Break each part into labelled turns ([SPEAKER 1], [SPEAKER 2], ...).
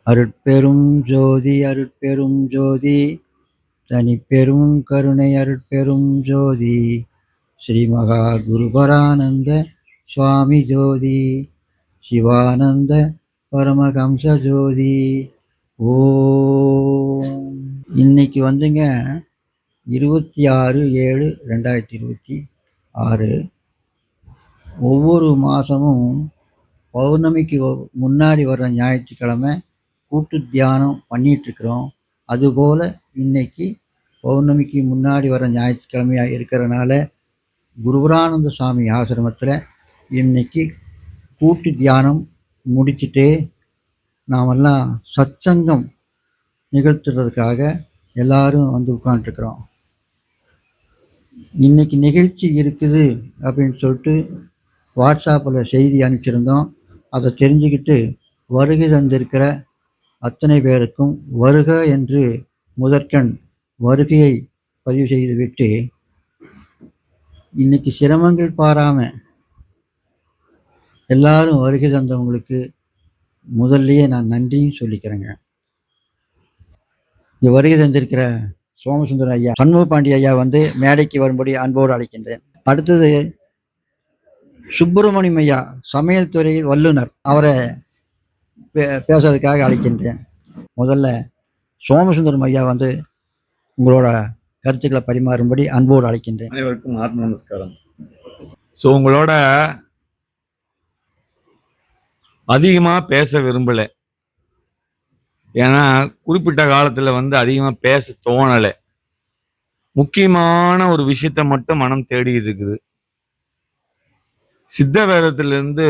[SPEAKER 1] அருட்பெரும் ஜோதி அருட்பெரும் ஜோதி தனிப்பெரும் கருணை அருட்பெரும் ஜோதி ஸ்ரீ மகா குருபரானந்த சுவாமி ஜோதி சிவானந்த பரமஹம்ச ஜோதி. ஓம். இன்னைக்கு வந்துங்க 26/7/2026. ஒவ்வொரு மாதமும் பௌர்ணமிக்கு முன்னாடி வர்ற ஞாயிற்றுக்கிழமை கூட்டு தியானம் பண்ணிகிட்ருக்குறோம். அதுபோல் இன்னைக்கு பௌர்ணமிக்கு முன்னாடி வர ஞாயிற்றுக்கிழமையாக இருக்கிறனால குருபரானந்த சுவாமி ஆசிரமத்தில் இன்னைக்கு கூட்டு தியானம் முடிச்சுட்டு நாமெல்லாம் சத்சங்கம் நிகழ்த்துறதுக்காக எல்லாரும் வந்து உட்காந்துருக்குறோம். இன்னைக்கு நிகழ்ச்சி இருக்குது அப்படின்னு சொல்லிட்டு வாட்ஸ்அப்பில் செய்தி அனுப்பிச்சிருந்தோம். அதை தெரிஞ்சுக்கிட்டு வருகை தந்திருக்கிற அத்தனை பேருக்கும் வருக என்று முதற்கண் வருகையை பதிவு செய்துவிட்டு, இன்னைக்கு சிரமங்கள் பாராமல் எல்லாரும் வருகை தந்தவங்களுக்கு முதல்லையே நான் நன்றியும் சொல்லிக்கிறேங்க. இங்கே வருகை தந்திருக்கிற சோமசுந்தர ஐயா, சண்முக பாண்டி ஐயா வந்து மேடைக்கு வரும்படி அன்போடு அழைக்கின்றேன். அடுத்தது சுப்பிரமணியம் ஐயா, சமையல் துறையில் வல்லுநர், அவரை பேசுறதுக்காக அழைக்கின்றேன். முதல்ல சோமசுந்தரம் ஐயா வந்து உங்களோட கருத்துக்களை பரிமாறும்படி அன்போடு அழைக்கின்றேன்.
[SPEAKER 2] அனைவருக்கும் ஆத்ம நமஸ்காரம். ஸோ உங்களோட அதிகமாக பேச விரும்பலை. ஏன்னா குறிப்பிட்ட காலத்தில் வந்து அதிகமாக பேச தோணலை. முக்கியமான ஒரு விஷயத்த மட்டும் மனம் தேடிட்டு இருக்குது. சித்த வேதத்திலிருந்து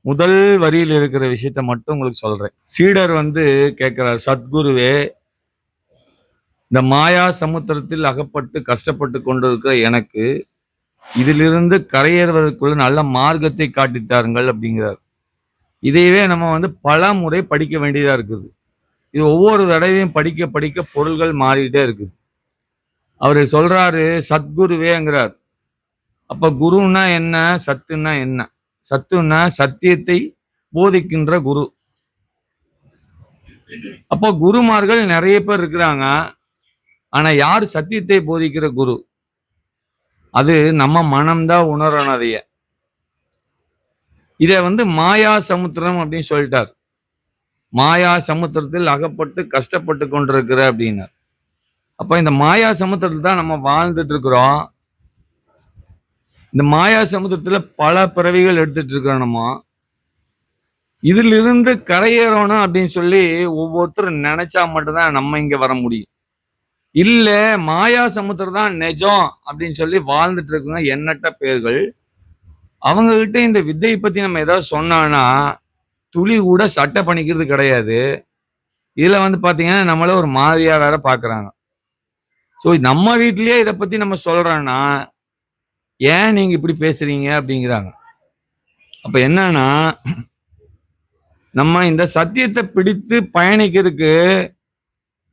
[SPEAKER 2] முதல் வரியில் இருக்கிற விஷயத்த மட்டும் உங்களுக்கு சொல்றேன். சீடர் வந்து கேட்கிறார், சத்குருவே, இந்த மாயா சமுத்திரத்தில் அகப்பட்டு கஷ்டப்பட்டு கொண்டிருக்கிற எனக்கு இதிலிருந்து கரையேறுவதற்குள்ள நல்ல மார்க்கத்தை காட்டித்தாருங்கள் அப்படிங்கிறார். இதையவே நம்ம வந்து பல முறை படிக்க வேண்டியதா இருக்குது. இது ஒவ்வொரு தடவையும் படிக்க படிக்க பொருள்கள் மாறிட்டே இருக்குது. அவரு சொல்றாரு சத்குருவேங்கிறார். அப்ப குருன்னா என்ன, சத்துன்னா என்ன? சத்துன்னா சத்தியத்தை போதிக்கின்ற குரு. அப்போ குருமார்கள் நிறைய பேர் இருக்கிறாங்க. ஆனா யார் சத்தியத்தை போதிக்கிற குரு? அது நம்ம மனம்தான் உணரணும். அதைய இத வந்து மாயா சமுத்திரம் அப்படின்னு சொல்லிட்டார். மாயா சமுத்திரத்தில் அகப்பட்டு கஷ்டப்பட்டு கொண்டிருக்கிற அப்படின்னார். அப்ப இந்த மாயா சமுத்திரத்தில் தான் நம்ம வாழ்ந்துட்டு இருக்கிறோம். இந்த மாயா சமுத்திரத்துல பல பிறவிகள் எடுத்துட்டு இருக்கிறோம். நம்ம இதிலிருந்து கரையேறணும் அப்படின்னு சொல்லி ஒவ்வொருத்தரும் நினைச்சா மட்டும்தான் நம்ம இங்க வர முடியும். இல்ல மாயா சமுத்திரம் தான் நிஜம் அப்படின்னு சொல்லி வாழ்ந்துட்டு இருக்குங்க எண்ணற்ற பேர்கள். அவங்க கிட்ட இந்த வித்தையை பத்தி நம்ம ஏதாவது சொன்னான்னா துளி கூட சட்டை பண்ணிக்கிறது கிடையாது. இதுல வந்து பாத்தீங்கன்னா நம்மள ஒரு மாதிரியா வேற பாக்குறாங்க. ஸோ நம்ம வீட்லயே இதை பத்தி நம்ம சொல்றோம்னா ஏன் நீங்க இப்படி பேசுறீங்க அப்படிங்கிறாங்க. அப்ப என்னன்னா, நம்ம இந்த சத்தியத்தை பிடித்து பயணிக்கிறதுக்கு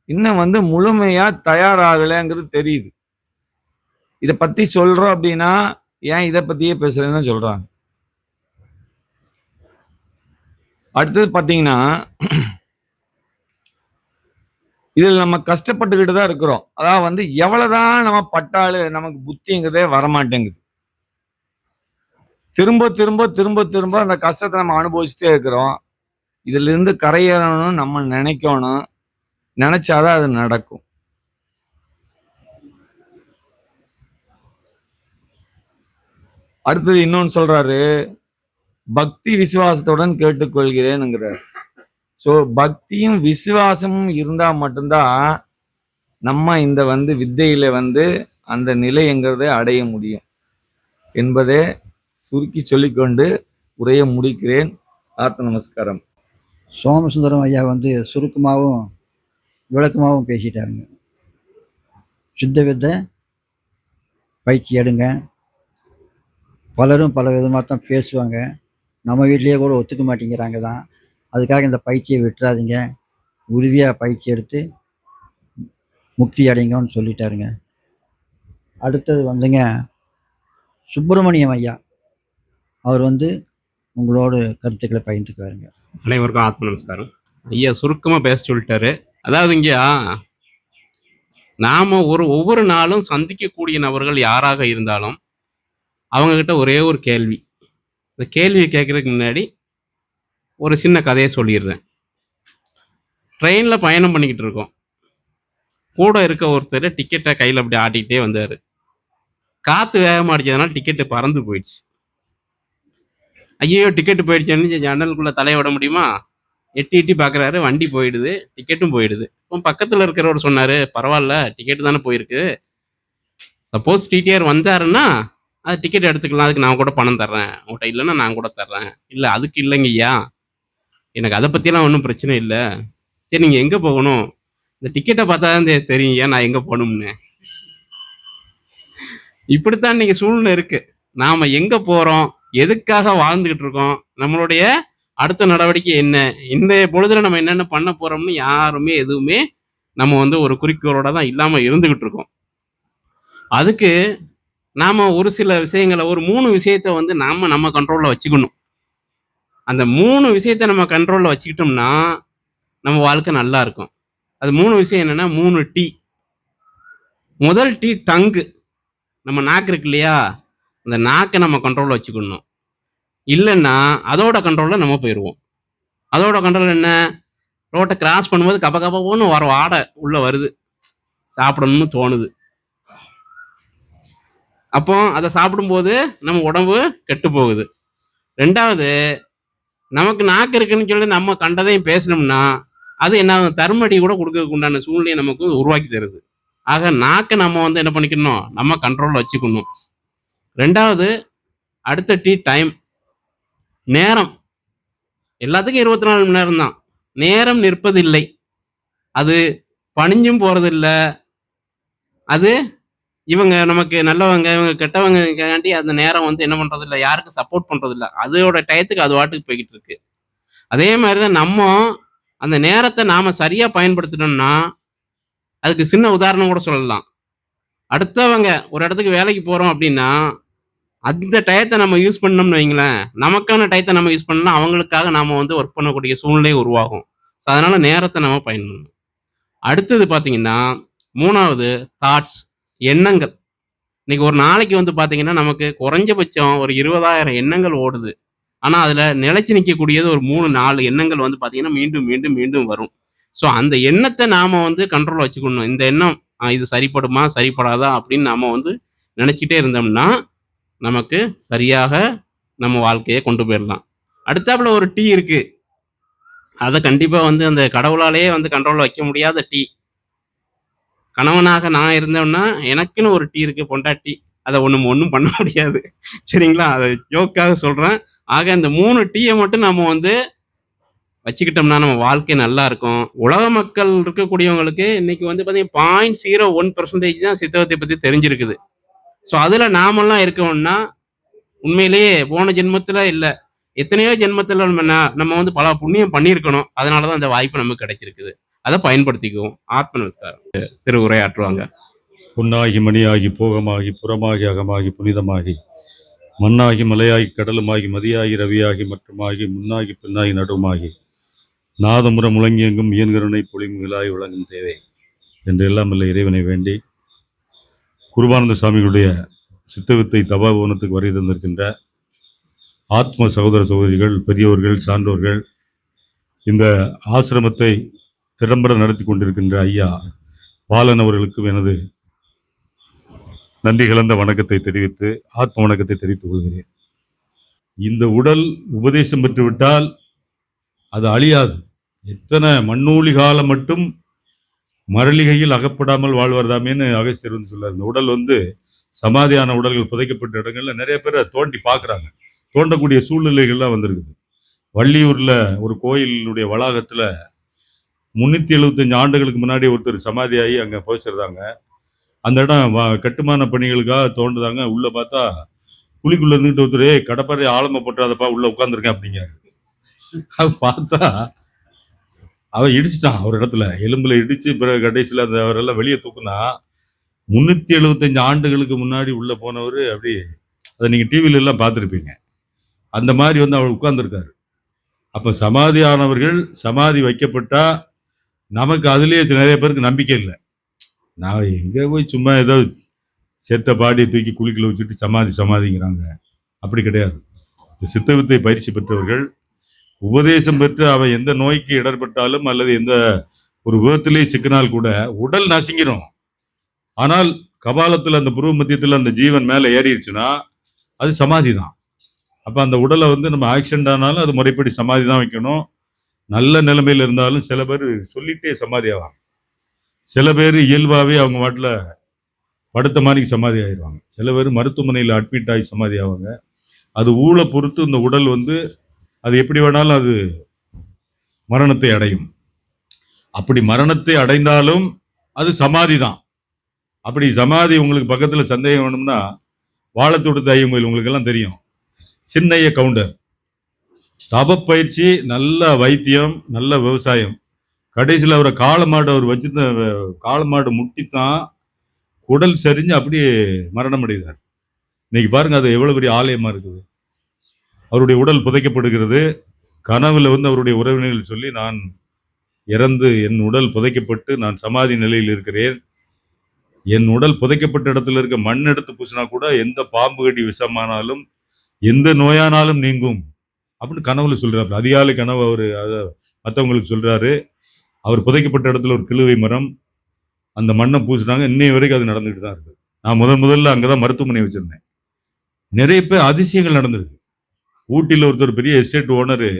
[SPEAKER 2] இன்னும் வந்து முழுமையா தயாராகலைங்கிறது தெரியுது. இதை பத்தி சொல்றோம் அப்படின்னா ஏன் இதை பத்தியே பேசுறேன்னு தான் சொல்றாங்க. அடுத்தது பாத்தீங்கன்னா, இதில் நம்ம கஷ்டப்பட்டுக்கிட்டு தான் இருக்கிறோம். அதாவது வந்து எவ்வளவுதான் நம்ம பட்டாலு நமக்கு புத்திங்கிறதே வரமாட்டேங்குது. திரும்ப திரும்ப திரும்ப திரும்ப அந்த கஷ்டத்தை நம்ம அனுபவிச்சுட்டே இருக்கிறோம். இதுல இருந்து கரையேறணும்னு நம்ம நினைக்கணும். நினைச்சாதான் அது நடக்கும். அடுத்தது இன்னொன்னு சொல்றாரு, பக்தி விசுவாசத்துடன் கேட்டுக்கொள்கிறேன்ங்கிறார். ஸோ பக்தியும் விசுவாசமும் இருந்தா மட்டும்தான் நம்ம இந்த வந்து வித்தையில வந்து அந்த நிலைங்கிறத அடைய முடியும் என்பதை சுருக்கி சொல்லிக்கொண்டு உரையை முடிக்கிறேன். ஆத்ம நமஸ்காரம்.
[SPEAKER 1] சோமசுந்தரம் ஐயா வந்து சுருக்கமாகவும் விளக்கமாகவும் பேசிட்டாருங்க. சித்த வித்தை பயிற்சி எடுங்க. பலரும் பல விதமாக தான் பேசுவாங்க. நம்ம வீட்லேயே கூட ஒத்துக்க மாட்டேங்கிறாங்க தான். அதுக்காக இந்த பயிற்சியை விட்டுறாதீங்க. உறுதியாக பயிற்சி எடுத்து முக்தி அடைங்கன்னு சொல்லிட்டாருங்க. அடுத்தது வந்துங்க சுப்பிரமணியம் ஐயா, அவர் வந்து உங்களோட கருத்துக்களை பகிர்ந்துக்குவாருங்க.
[SPEAKER 3] அனைவருக்கும் ஆத்ம நமஸ்காரம். ஐயா சுருக்கமா பேச சொல்லிட்டாரு. அதாவதுங்கய்யா, நாம ஒவ்வொரு நாளும் சந்திக்கக்கூடிய நபர்கள் யாராக இருந்தாலும், அவங்க கிட்ட ஒரே ஒரு கேள்வி. இந்த கேள்விய கேட்கறதுக்கு முன்னாடி ஒரு சின்ன கதைய சொல்லிர்றேன். ட்ரெயின்ல பயணம் பண்ணிக்கிட்டு இருக்கோம். கூட இருக்க ஒருத்தரு டிக்கெட்ட கையில அப்படி ஆட்டிக்கிட்டே வந்தாரு. காத்து வேகமா அடிச்சதுனால டிக்கெட் பறந்து போயிடுச்சு. ஐயய்யோ! டிக்கெட் போயிடுச்சேன்னு ஜன்னலுக்குள்ள தலைய விட முடியுமா? எட்டி எட்டி பார்க்குறாரு, வண்டி போயிடுது, டிக்கெட்டும் போயிடுது. அப்போ பக்கத்துல இருக்கிறவரு சொன்னாரு, "பரவால்ல, டிக்கெட் தானே போயிருக்கு. சப்போஸ் டிடிஆர் வந்தாருன்னா, அது டிக்கெட் எடுத்துக்கலாம். அதுக்கு நான் கூட பணம் தர்றேன். உன்ட்ட இல்லன்னா நான் கூட தர்றேன்." "இல்ல அதுக்கு இல்லைங்கய்யா. எனக்கு அத பத்திலாம் ஒண்ணும் பிரச்சனை இல்ல. சரி நீங்க எங்க போகணும்? இந்த டிக்கெட்ட பார்த்தா தான் தெரியும்யா நான் எங்க போணும்னு." இப்படித்தான் இன்னைக்கு சூழ்நிலை இருக்கு. நாம எங்க போறோம்? எதுக்காக வாழ்ந்துகிட்டு இருக்கோம்? நம்மளுடைய அடுத்த நடவடிக்கை என்ன? இன்றைய பொழுதுல நம்ம என்னென்ன பண்ண போறோம்னு யாருமே எதுவுமே நம்ம ஒரு குறிக்கோளோட தான் இல்லாம இருந்துகிட்டு இருக்கோம். அதுக்கு நாம ஒரு சில விஷயங்கள ஒரு 3 விஷயத்த நாம நம்ம கண்ட்ரோல்ல வச்சுக்கணும். அந்த 3 விஷயத்த நம்ம கண்ட்ரோல்ல வச்சுக்கிட்டோம்னா, நம்ம வாழ்க்கை நல்லா இருக்கும். அது 3 விஷயம் என்னன்னா 3 டி. முதல் டி டங்கு. நம்ம நாக்கு இருக்கு இல்லையா? அந்த நாக்க நம்ம கண்ட்ரோல்ல வச்சுக்கணும். இல்லன்னா, அதோட கண்ட்ரோல்ல நம்ம போயிருவோம். அதோட கண்ட்ரோல் என்ன? ரோட்ட கிராஸ் பண்ணும்போது கப கபன்னு வர வாடை உள்ள வருது. சாப்பிடணும்னு தோணுது. அப்போ அத சாப்பிடும்போது நம்ம உடம்பு கெட்டு போகுது. 2வது நமக்கு நாக்கு இருக்குன்னு சொல்லி நம்ம கண்டதையும் பேசினோம்னா, அது என்ன ஆகும்? தர்ம அடி கூட குடுக்கறதுக்கு உண்டான சூழ்நிலைய நமக்கு உருவாக்கி தருது. ஆக நாக்க நம்ம என்ன பண்ணிக்கணும்? நம்ம கண்ட்ரோல்ல வச்சுக்கணும். 2வது அடுத்த டி டைம். நேரம். எல்லாத்துக்கும் 24 மணி நேரம் தான். நேரம் நிற்பதில்லை. அது பணிஞ்சும் போறதில்ல. அது இவங்க நமக்கு நல்லவங்க, இவங்க கெட்டவங்கக்காண்டி அந்த நேரம் என்ன பண்றதில்ல, யாருக்கும் சப்போர்ட் பண்றதில்ல. அதோட டயத்துக்கு அது பாட்டுக்கு போய்க்கிட்டு இருக்கு. அதே மாரி தான் அந்த நேரத்த நாம சரியா பயன்படுத்தினோம்னா, அதுக்கு சின்ன உதாரணம் கூட சொல்லலாம். அடுத்தவங்க ஒரு இடத்துக்கு வேலைக்கு போறோம் அப்டின்னா, அந்த டயத்த நம்ம யூஸ் பண்ணோம்னு வைங்களேன், நமக்கான டயத்த நம்ம யூஸ் பண்ணா அவங்களுக்காக நாம வொர்க் பண்ணக்கூடிய சூழ்நிலை உருவாகும். ஸோ அதனால நேரத்த நம்ம பயன்படுத்தணும். அடுத்தது பார்த்தீங்கன்னா, 3வது தாட்ஸ் எண்ணங்கள். இன்னைக்கு ஒரு நாளைக்கு பார்த்தீங்கன்னா, நமக்கு குறைஞ்சபட்சம் ஒரு 20,000 எண்ணங்கள் ஓடுது. ஆனா, அதுல நிலைச்சு நிக்கக்கூடியது ஒரு 3, 4 எண்ணங்கள் பார்த்தீங்கன்னா, மீண்டும், மீண்டும், மீண்டும் வரும். ஸோ அந்த எண்ணத்த நாம கண்ட்ரோல்ல வச்சுக்கணும். இந்த எண்ணம் இது சரிப்படுமா? சரிப்படாதா? அப்படின்னு நாம நினைச்சுட்டே இருந்தோம்னா, நமக்கு சரியாக நம்ம வாழ்க்கைய கொண்டு போயிரலாம். அடுத்தாப்புல ஒரு டீ இருக்கு. அத கண்டிப்பா அந்த கடவுளாலேயே கண்ட்ரோல்ல வைக்க முடியாத டீ. கணவனாக நான் இருந்தோம்னா, எனக்குன்னு ஒரு டீ இருக்கு பொண்டாட்டி. அத ஒண்ணும் பண்ண முடியாது. சரிங்களா? அத ஜோக்காக சொல்றேன். ஆக இந்த 3 டீய மட்டும் நாம வச்சுக்கிட்டோம்னா, நம்ம வாழ்க்கை நல்லா இருக்கும். உலக மக்கள் இருக்கக்கூடியவங்களுக்கு இன்னைக்கு பார்த்தீங்கன்னா 0.01% தான் சித்தவத்தை பத்தி தெரிஞ்சிருக்குது. ஸோ அதுல நாமெல்லாம் இருக்கோம்னா, உண்மையிலேயே போன ஜென்மத்துல இல்ல, எத்தனையோ ஜென்மத்துல நம்ம பல புண்ணியம் பண்ணியிருக்கணும். அதனால தான் அந்த வாய்ப்பு நமக்கு கிடைச்சிருக்குது. அத பயன்படுத்திக்குவோம். ஆத்ம நமஸ்காரம். சிறு உரையாற்றுவாங்க.
[SPEAKER 4] பொன்னாகி மணியாகி போகமாகி புறமாகி அகமாகி புனிதமாகி மண்ணாகி மலையாகி கடலுமாகி மதியாகி ரவியாகி மற்றுமாகி முன்னாகி பின்னாகி நடுவுமாகி நாதமுற முழங்கியெங்கும் இயன்கருணை பொழிமுகிலாய் விளங்கும் தேவை என்று எல்லாம் இல்லை இறைவனை வேண்டி குருபானந்த சாமிகளுடைய சித்தவித்தை தபாபவனத்துக்கு வருகை தந்திருக்கின்ற ஆத்ம சகோதர சகோதரிகள், பெரியோர்கள், சான்றோர்கள், இந்த ஆசிரமத்தை திறம்பட நடத்தி கொண்டிருக்கின்ற ஐயா பாலன் அவர்களுக்கும் எனது நன்றி கலந்த வணக்கத்தை தெரிவித்து ஆத்ம வணக்கத்தை தெரிவித்துக் கொள்கிறேன். இந்த உடல் உபதேசம் பெற்றுவிட்டால் அது அழியாது. எத்தனை மண்ணூழி காலம் மட்டும் மரளிகையில் அகப்படாமல் வாழ்வர்தாமேன்னு அகஸ்தியர் சொல்றாரு. இந்த உடல் சமாதியான உடல்கள் புதைக்கப்பட்ட இடங்கள்ல நிறைய பேரை தோண்டி பார்க்குறாங்க. தோண்டக்கூடிய சூழ்நிலைகள்லாம் வந்திருக்குது. வள்ளியூர்ல ஒரு கோயிலுடைய வளாகத்துல 375 ஆண்டுகளுக்கு முன்னாடி ஒருத்தர் சமாதியாகி அங்க புதைச்சிருந்தாங்க. அந்த இடம் கட்டுமான பணிகளுக்காக தோண்டுதாங்க. உள்ள பார்த்தா குழிக்குள்ள இருந்துட்டு ஒருத்தர் கடப்பாறை ஆழமா போட்டுறாதப்பா உள்ள உட்காந்துருக்கேன் அப்படிங்க. பார்த்தா அவன் இடிச்சிட்டான் ஒரு இடத்துல, எலும்புல இடிச்சு பிறகு கடைசியில் அந்த அவரெல்லாம் வெளியே தூக்குனா 375 ஆண்டுகளுக்கு முன்னாடி உள்ள போனவர். அப்படி அதை நீங்க டிவில எல்லாம் பார்த்துருப்பீங்க. அந்த மாதிரி அவர் உட்கார்ந்துருக்காரு. அப்ப சமாதியானவர்கள் சமாதி வைக்கப்பட்டா நமக்கு அதுலயே நிறைய பேருக்கு நம்பிக்கை இல்லை. நான் எங்க போய் சும்மா ஏதோ செத்த பாடியை தூக்கி குளிக்கல வச்சுட்டு சமாதிங்கிறாங்க. அப்படி கிடையாது. சித்த வித்தை பயிற்சி பெற்றவர்கள் உபதேசம் பெற்று அவன் எந்த நோய்க்கு இடர்பட்டாலும் அல்லது எந்த ஒரு விபத்திலே சிக்கினால் கூட உடல் நசுங்கிடும். ஆனால் கபாலத்தில் அந்த புருவ மத்தியத்தில் அந்த ஜீவன் மேலே ஏறிடுச்சுன்னா அது சமாதி தான். அப்போ அந்த உடலை வந்து நம்ம ஆக்சிடென்ட் ஆனாலும் அது முறைப்படி சமாதி தான் வைக்கணும். நல்ல நிலைமையில் இருந்தாலும் சில பேர் சொல்லிட்டே சமாதி ஆவாங்க. சில பேர் இயல்பாகவே அவங்க வாட்டில் படுத்த மாதிரி சமாதி ஆயிடுவாங்க. சில பேர் மருத்துவமனையில் அட்மிட் ஆகி சமாதி ஆவாங்க. அது ஊழை பொறுத்து இந்த உடல் வந்து அது எப்படி வேணாலும் அது மரணத்தை அடையும். அப்படி மரணத்தை அடைந்தாலும் அது சமாதி தான். அப்படி சமாதி உங்களுக்கு பக்கத்தில் சந்தேகம் வேணும்னா வாழத்தோட்டத்து ஐயன் கோயில் உங்களுக்கு எல்லாம் தெரியும். சின்னைய கவுண்டர் தப பயிற்சி, நல்ல வைத்தியம், நல்ல விவசாயம். கடைசியில் அவரை காளமாடு அவர் வச்சிருந்த காளமாடு முட்டித்தான் உடல் சரிஞ்சு அப்படியே மரணம் அடைகிறார். இன்னைக்கு பாருங்க அது எவ்வளவு பெரிய ஆலயமா இருக்குது. அவருடைய உடல் புதைக்கப்படுகிறது. கனவுல வந்து அவருடைய உறவினர்கள் சொல்லி, நான் இறந்து என் உடல் புதைக்கப்பட்டு நான் சமாதி நிலையில் இருக்கிறேன். என் உடல் புதைக்கப்பட்ட இடத்துல இருக்க மண் எடுத்து பூசினா கூட எந்த பாம்பு கடி விஷமானாலும் எந்த நோயானாலும் நீங்கும் அப்படின்னு கனவுல சொல்றாரு. அதிகாலை கனவு அவர் மற்றவங்களுக்கு சொல்றாரு. அவர் புதைக்கப்பட்ட இடத்துல ஒரு கிழுவை மரம், அந்த மண்ணை பூசினாங்க. இன்னைய வரைக்கும் அது நடந்துகிட்டு தான் இருக்கு. நான் முதல்ல அங்கதான் மருத்துவமனை வச்சிருந்தேன். நிறைய பேர் அதிசயங்கள் நடந்திருக்கு. ஊட்டியில் ஒருத்தர் பெரிய எஸ்டேட் ஓனரு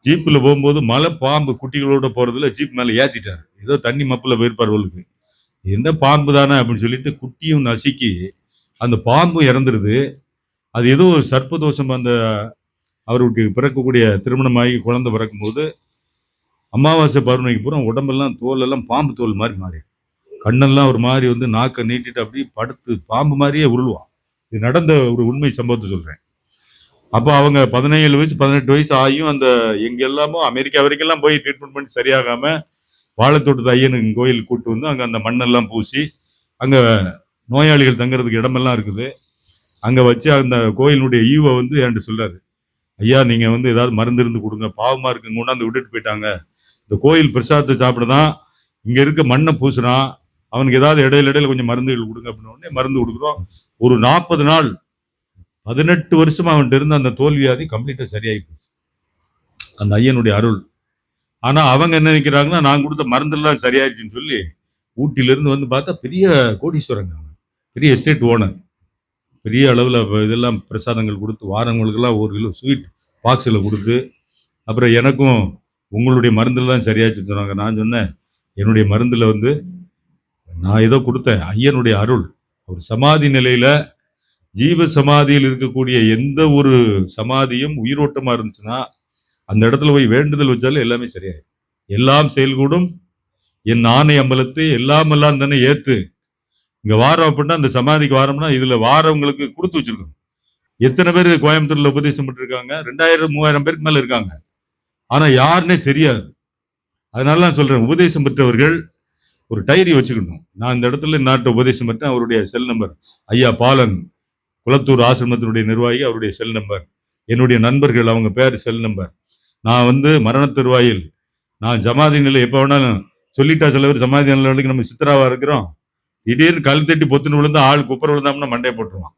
[SPEAKER 4] ஜீப்பில் போகும்போது மலை பாம்பு குட்டிகளோட போறதுல ஜீப் மேலே ஏத்திட்டார். ஏதோ தண்ணி மப்பில் போயிருப்பார் அவளுக்கு. என்ன பாம்பு தானே அப்படின்னு சொல்லிட்டு குட்டியும் நசுக்கி அந்த பாம்பும் இறந்துருது. அது ஏதோ ஒரு சர்ப்பதோஷம். அந்த அவருக்கு பிறக்கக்கூடிய திருமணமாகி குழந்தை பிறக்கும்போது அமாவாசை பௌர்ணமிக்கு பூரா உடம்பெல்லாம் தோலெல்லாம் பாம்பு தோல் மாதிரி மாறி, கண்ணெல்லாம் ஒரு மாதிரி வந்து நாக்கை நீட்டிட்டு அப்படியே படுத்து பாம்பு மாதிரியே உருளுவான். இது நடந்த ஒரு உண்மை சம்பவத்தை சொல்றேன். அப்போ அவங்க 17 வயசு 18 வயசு ஆகியும் அந்த எங்கெல்லாமோ அமெரிக்கா வரைக்கெல்லாம் போய் ட்ரீட்மெண்ட் பண்ணி சரியாகாம வாழைத்தோட்டத்து ஐயனுக்கு கோயில் கூட்டு வந்து அங்கே அந்த மண்ணெல்லாம் பூசி அங்கே நோயாளிகள் தங்குறதுக்கு இடமெல்லாம் இருக்குது. அங்கே வச்சு அந்த கோயிலுடைய ஈவை வந்து என்கிட்ட சொல்றாரு, ஐயா நீங்கள் வந்து ஏதாவது மருந்து இருந்து கொடுங்க, பாவமாக இருக்குங்க, கொண்டாந்து விட்டுட்டு போயிட்டாங்க. இந்த கோயில் பிரசாதத்தை சாப்பிடதான் இங்கே இருக்க மண்ணை பூசுறான், அவனுக்கு ஏதாவது இடையில கொஞ்சம் மருந்துகள் கொடுங்க அப்படின்னு உடனே மருந்து கொடுக்குறோம். ஒரு 40 நாள் 18 வருஷமா அவன்கிட்ட இருந்த அந்த தோல்வியாதி கம்ப்ளீட்டா சரியாகி போச்சு, அந்த ஐயனுடைய அருள். ஆனா அவங்க என்ன நினைக்கிறாங்கன்னா நான் கொடுத்த மருந்தெல்லாம் சரியாயிடுச்சுன்னு சொல்லி ஊட்டியிலிருந்து வந்து பார்த்தா பெரிய கோடீஸ்வரங்க, பெரிய எஸ்டேட் ஓனர், பெரிய அளவில் இதெல்லாம் பிரசாதங்கள் கொடுத்து வாரங்களுக்கெல்லாம் 1 கிலோ ஸ்வீட் பாக்ஸில் கொடுத்து, அப்புறம் எனக்கும் உங்களுடைய மருந்தில் தான் சரியாச்சுன்னு சொன்னாங்க. நான் சொன்னேன், என்னுடைய மருந்தில் வந்து நான் ஏதோ கொடுத்தேன், ஐயனுடைய அருள். ஒரு சமாதி நிலையில ஜீவ சமாதியில் இருக்கக்கூடிய எந்த ஒரு சமாதியும் உயிரோட்டமா இருந்துச்சுன்னா அந்த இடத்துல போய் வேண்டுதல் வச்சாலும் எல்லாமே சரியாயிடும். எல்லாம் செயல்கூடும் என் ஆணை அம்பலத்தை எல்லாம் தானே ஏத்து. இங்க வாரம் அப்படின்னா அந்த சமாதிக்கு வாரம்னா இதுல வாரவங்களுக்கு கொடுத்து வச்சிருக்கோம். எத்தனை பேர் கோயம்புத்தூர்ல உபதேசம் பண்ணிருக்காங்க? 2000-3000 பேருக்கு மேல இருக்காங்க. ஆனா யாருன்னே தெரியாது. அதனால நான் சொல்றேன், உபதேசம் பெற்றவர்கள் ஒரு டைரி வச்சுக்கணும். நான் இந்த இடத்துல நாட்டை உபதேசம் பெற்றேன், அவருடைய செல் நம்பர் ஐயா பாலன், குளத்தூர் ஆசிரமத்தினுடைய நிர்வாகி, அவருடைய செல் நம்பர், என்னுடைய நண்பர்கள் அவங்க பேர் செல் நம்பர். நான் வந்து மரண தருவாயில் நான் சமாதி நிலை எப்போ வேணாலும் சொல்லிட்டா, சில பேர் சமாதி நிலை நம்ம சித்திராவா இருக்கிறோம், திடீர்னு கல் தட்டி பொத்துன்னு விழுந்து ஆள் குப்பர் விழுந்தாம்னா மண்டையை போட்டுருவான்.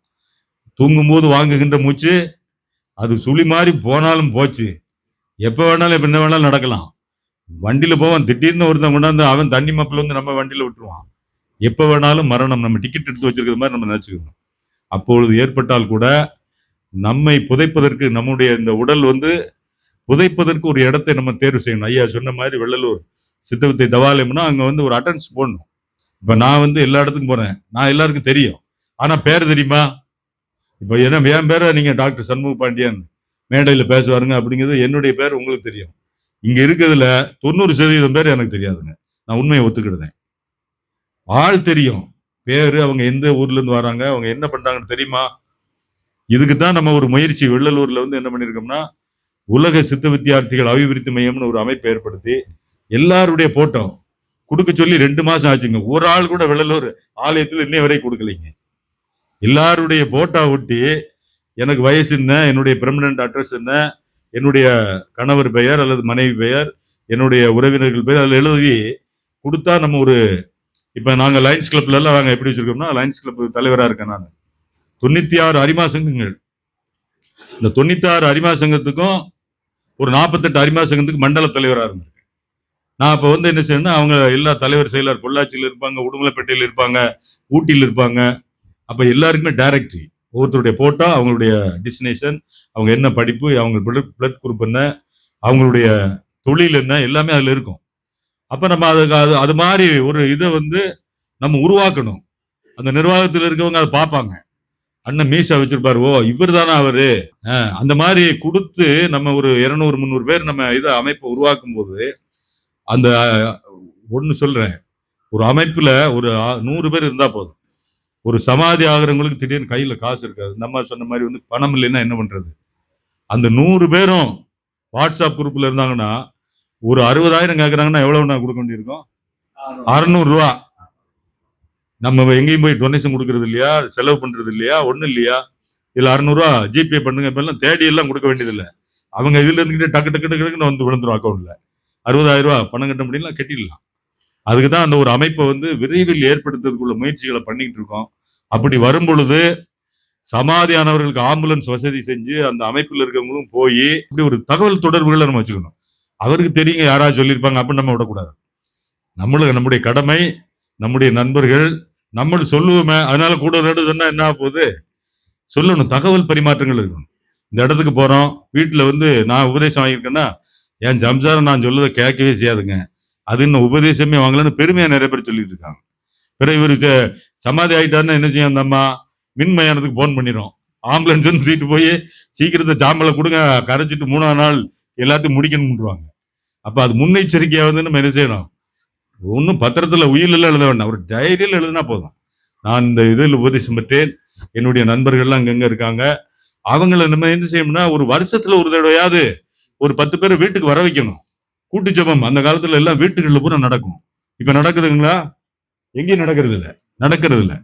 [SPEAKER 4] தூங்கும்போது வாங்குகின்ற மூச்சு அது சுழி மாதிரி போனாலும் போச்சு, எப்போ வேணாலும் எப்போ என்ன வேணாலும் நடக்கலாம். வண்டியில போவான், திடீர்னு ஒருத்தன் கொண்டாந்து அவன் தண்ணி மப்பில் வந்து நம்ம வண்டியில விட்டுருவான். எப்போ வேணாலும் மரணம். நம்ம டிக்கெட் எடுத்து வச்சிருக்கிற மாதிரி நம்ம நினைச்சுக்கணும். அப்பொழுது ஏற்பட்டால் கூட நம்மை புதைப்பதற்கு, நம்முடைய இந்த உடல் வந்து புதைப்பதற்கு ஒரு இடத்தை நம்ம தேர்வு செய்யணும். ஐயா சொன்ன மாதிரி வெள்ளலூர் சித்தவித்தை தவாலயம்னா அங்க வந்து ஒரு அட்டன்ஸ் போடணும். இப்ப நான் வந்து எல்லா இடத்துக்கும் போறேன், நான் எல்லாருக்கும் தெரியும், ஆனா பேர் தெரியுமா? இப்ப என்ன என் பேரை நீங்க டாக்டர் சண்முக பாண்டியன் மேடையில் பேசுவாருங்க அப்படிங்கிறது என்னுடைய பேர் உங்களுக்கு தெரியும். இங்க இருக்கிறதுல 90% பேர் எனக்கு தெரியாதுங்க. நான் உண்மையை ஒத்துக்கிடுதேன். ஆள் தெரியும், பேரு, அவங்க எந்த ஊர்ல இருந்து வராங்க, அவங்க என்ன பண்றாங்கன்னு தெரியுமா? இதுக்குத்தான் நம்ம ஒரு முயற்சி வெள்ளலூர்ல வந்து என்ன பண்ணிருக்கோம்னா, உலக சித்த வித்தியார்த்திகள் அபிவிருத்தி மையம்னு ஒரு அமைப்பை ஏற்படுத்தி எல்லாருடைய போட்டோ கொடுக்க சொல்லி 2 மாசம் ஆச்சுங்க. ஒரு ஆள் கூட வெள்ளலூர் ஆலயத்தில் இன்னை வரை கொடுக்கலைங்க. எல்லாருடைய போட்டோ ஒட்டி எனக்கு வயசு என்ன, என்னுடைய பெர்மனன்ட் அட்ரஸ் என்ன, என்னுடைய கணவர் பெயர் அல்லது மனைவி பெயர், என்னுடைய உறவினர்கள் பெயர் அதில் எழுதி கொடுத்தா நம்ம ஒரு இப்போ நாங்கள் லயன்ஸ் கிளப்ல எல்லாம் நாங்கள் எப்படி வச்சிருக்கோம்னா, லயன்ஸ் கிளப் தலைவராக இருக்கேன் நான். 96 அரிமா சங்கங்கள். இந்த 96 அரிமா சங்கத்துக்கும் ஒரு 48 அரிமா சங்கத்துக்கு மண்டல தலைவராக இருந்திருக்கேன். நான் அப்போ வந்து என்ன செய்யணும்னா, அவங்க எல்லா தலைவர் செயலர் பொள்ளாச்சியில் இருப்பாங்க, உடுமலைப்பேட்டையில் இருப்பாங்க, ஊட்டியில் இருப்பாங்க. அப்போ எல்லாருக்குமே டைரக்டரி, ஒவ்வொருத்தருடைய போட்டோ, அவங்களுடைய டெஸ்டினேஷன், அவங்க என்ன படிப்பு, அவங்க பிளட் குரூப் என்ன, அவங்களுடைய தொழில் என்ன, எல்லாமே அதில் இருக்கும். அப்போ நம்ம அதுக்கு அது மாதிரி ஒரு இதை வந்து நம்ம உருவாக்கணும். அந்த நிர்வாகத்தில் இருக்கவங்க அதை பார்ப்பாங்க. அண்ணன் மீசா வச்சிருப்பாரு, ஓ இவர் தானே அவரு, அந்த மாதிரி கொடுத்து நம்ம ஒரு 200 300 பேர் நம்ம இதை அமைப்பை உருவாக்கும் போது, அந்த ஒன்று சொல்றேன், ஒரு அமைப்புல ஒரு 100 பேர் இருந்தா போதும். ஒரு சமாதி ஆகிறவங்களுக்கு திடீர்னு கையில காசு இருக்காது. நம்ம சொன்ன மாதிரி வந்து பணம் இல்லைன்னா என்ன பண்றது? அந்த 100 பேரும் வாட்ஸ்அப் குரூப்ல இருந்தாங்கன்னா, ஒரு 60,000 கேட்கறாங்கன்னா எவ்வளவு நான் கொடுக்க வேண்டியிருக்கும்? 600 ரூபா. நம்ம எங்கேயும் போய் டொனேஷன் கொடுக்கறது இல்லையா, செலவு பண்றது இல்லையா, ஒண்ணும் இல்லையா? இல்ல 600 ரூபா ஜிபே பண்ணுங்க. இப்ப எல்லாம் தேடி எல்லாம் கொடுக்க வேண்டியது இல்லை. அவங்க இதுல இருந்துகிட்டே டக்கு டக்கு டக்குன்னு வந்து விழுந்துரும் அக்கௌண்ட்ல. 60,000 ரூபா பணம் கட்ட முடியல, கட்டிடலாம். அதுக்கு தான் அந்த ஒரு அமைப்பை வந்து விரைவில் ஏற்படுத்துறதுக்குள்ள முயற்சிகளை பண்ணிட்டு இருக்கோம். அப்படி வரும் பொழுது சமாதியானவர்களுக்கு ஆம்புலன்ஸ் வசதி செஞ்சு அந்த அமைப்பில் இருக்கவங்களும் போய் இப்படி ஒரு தகவல் தொடர்புகளை நம்ம வச்சுக்கணும். அவருக்கு தெரியுங்க, யாராவது சொல்லியிருப்பாங்க அப்படின்னு நம்ம விடக்கூடாது. நம்முடைய கடமை, நம்முடைய நண்பர்கள், நம்ம சொல்லுவோமே, அதனால கூட ஒரு இடம் சொன்னா என்ன போகுது? சொல்லணும், தகவல் பரிமாற்றங்கள் இருக்கணும். இந்த இடத்துக்கு போறோம், வீட்டுல வந்து நான் உபதேசம் வாங்கியிருக்கேன்னா என் சம்சாரம் நான் சொல்லதை கேட்கவே செய்யாதுங்க, அது இன்னும் உபதேசமே வாங்கலன்னு பெருமையா நிறைய பேர் சொல்லிட்டு இருக்காங்க. பிறகு இவரு சமாதி ஆயிட்டாருன்னா என்ன செய்யும்? அந்த அம்மா மின் மயானத்துக்கு போன் பண்ணிடும், ஆம்புலன்ஸ் வந்து தூக்கிட்டு போய் சீக்கிரத்தை சாம்பலை கொடுங்க, கரைச்சிட்டு 3ஆம் நாள் எல்லாத்தையும் முடிக்கணும்ன்றாங்க. அப்ப அது முன்னெச்சரிக்கையா வந்து நம்ம என்ன செய்யணும்? ஒன்றும் பத்திரத்துல உயிரில் எழுத வேண்டாம், ஒரு டைரியில் எழுதினா போதும். நான் இந்த இதில் உபதேசம் பெற்றேன், என்னுடைய நண்பர்கள்லாம் அங்கங்க இருக்காங்க, அவங்கள நம்ம என்ன செய்யணும்னா ஒரு வருஷத்துல ஒரு தடவையாவது ஒரு 10 பேரை வீட்டுக்கு வர வைக்கணும். கூட்டு ஜெபம் அந்த காலத்துல எல்லாம் வீட்டுகளில் பூரா நடக்கும். இப்ப நடக்குதுங்களா? எங்கேயும் நடக்கிறது இல்லை.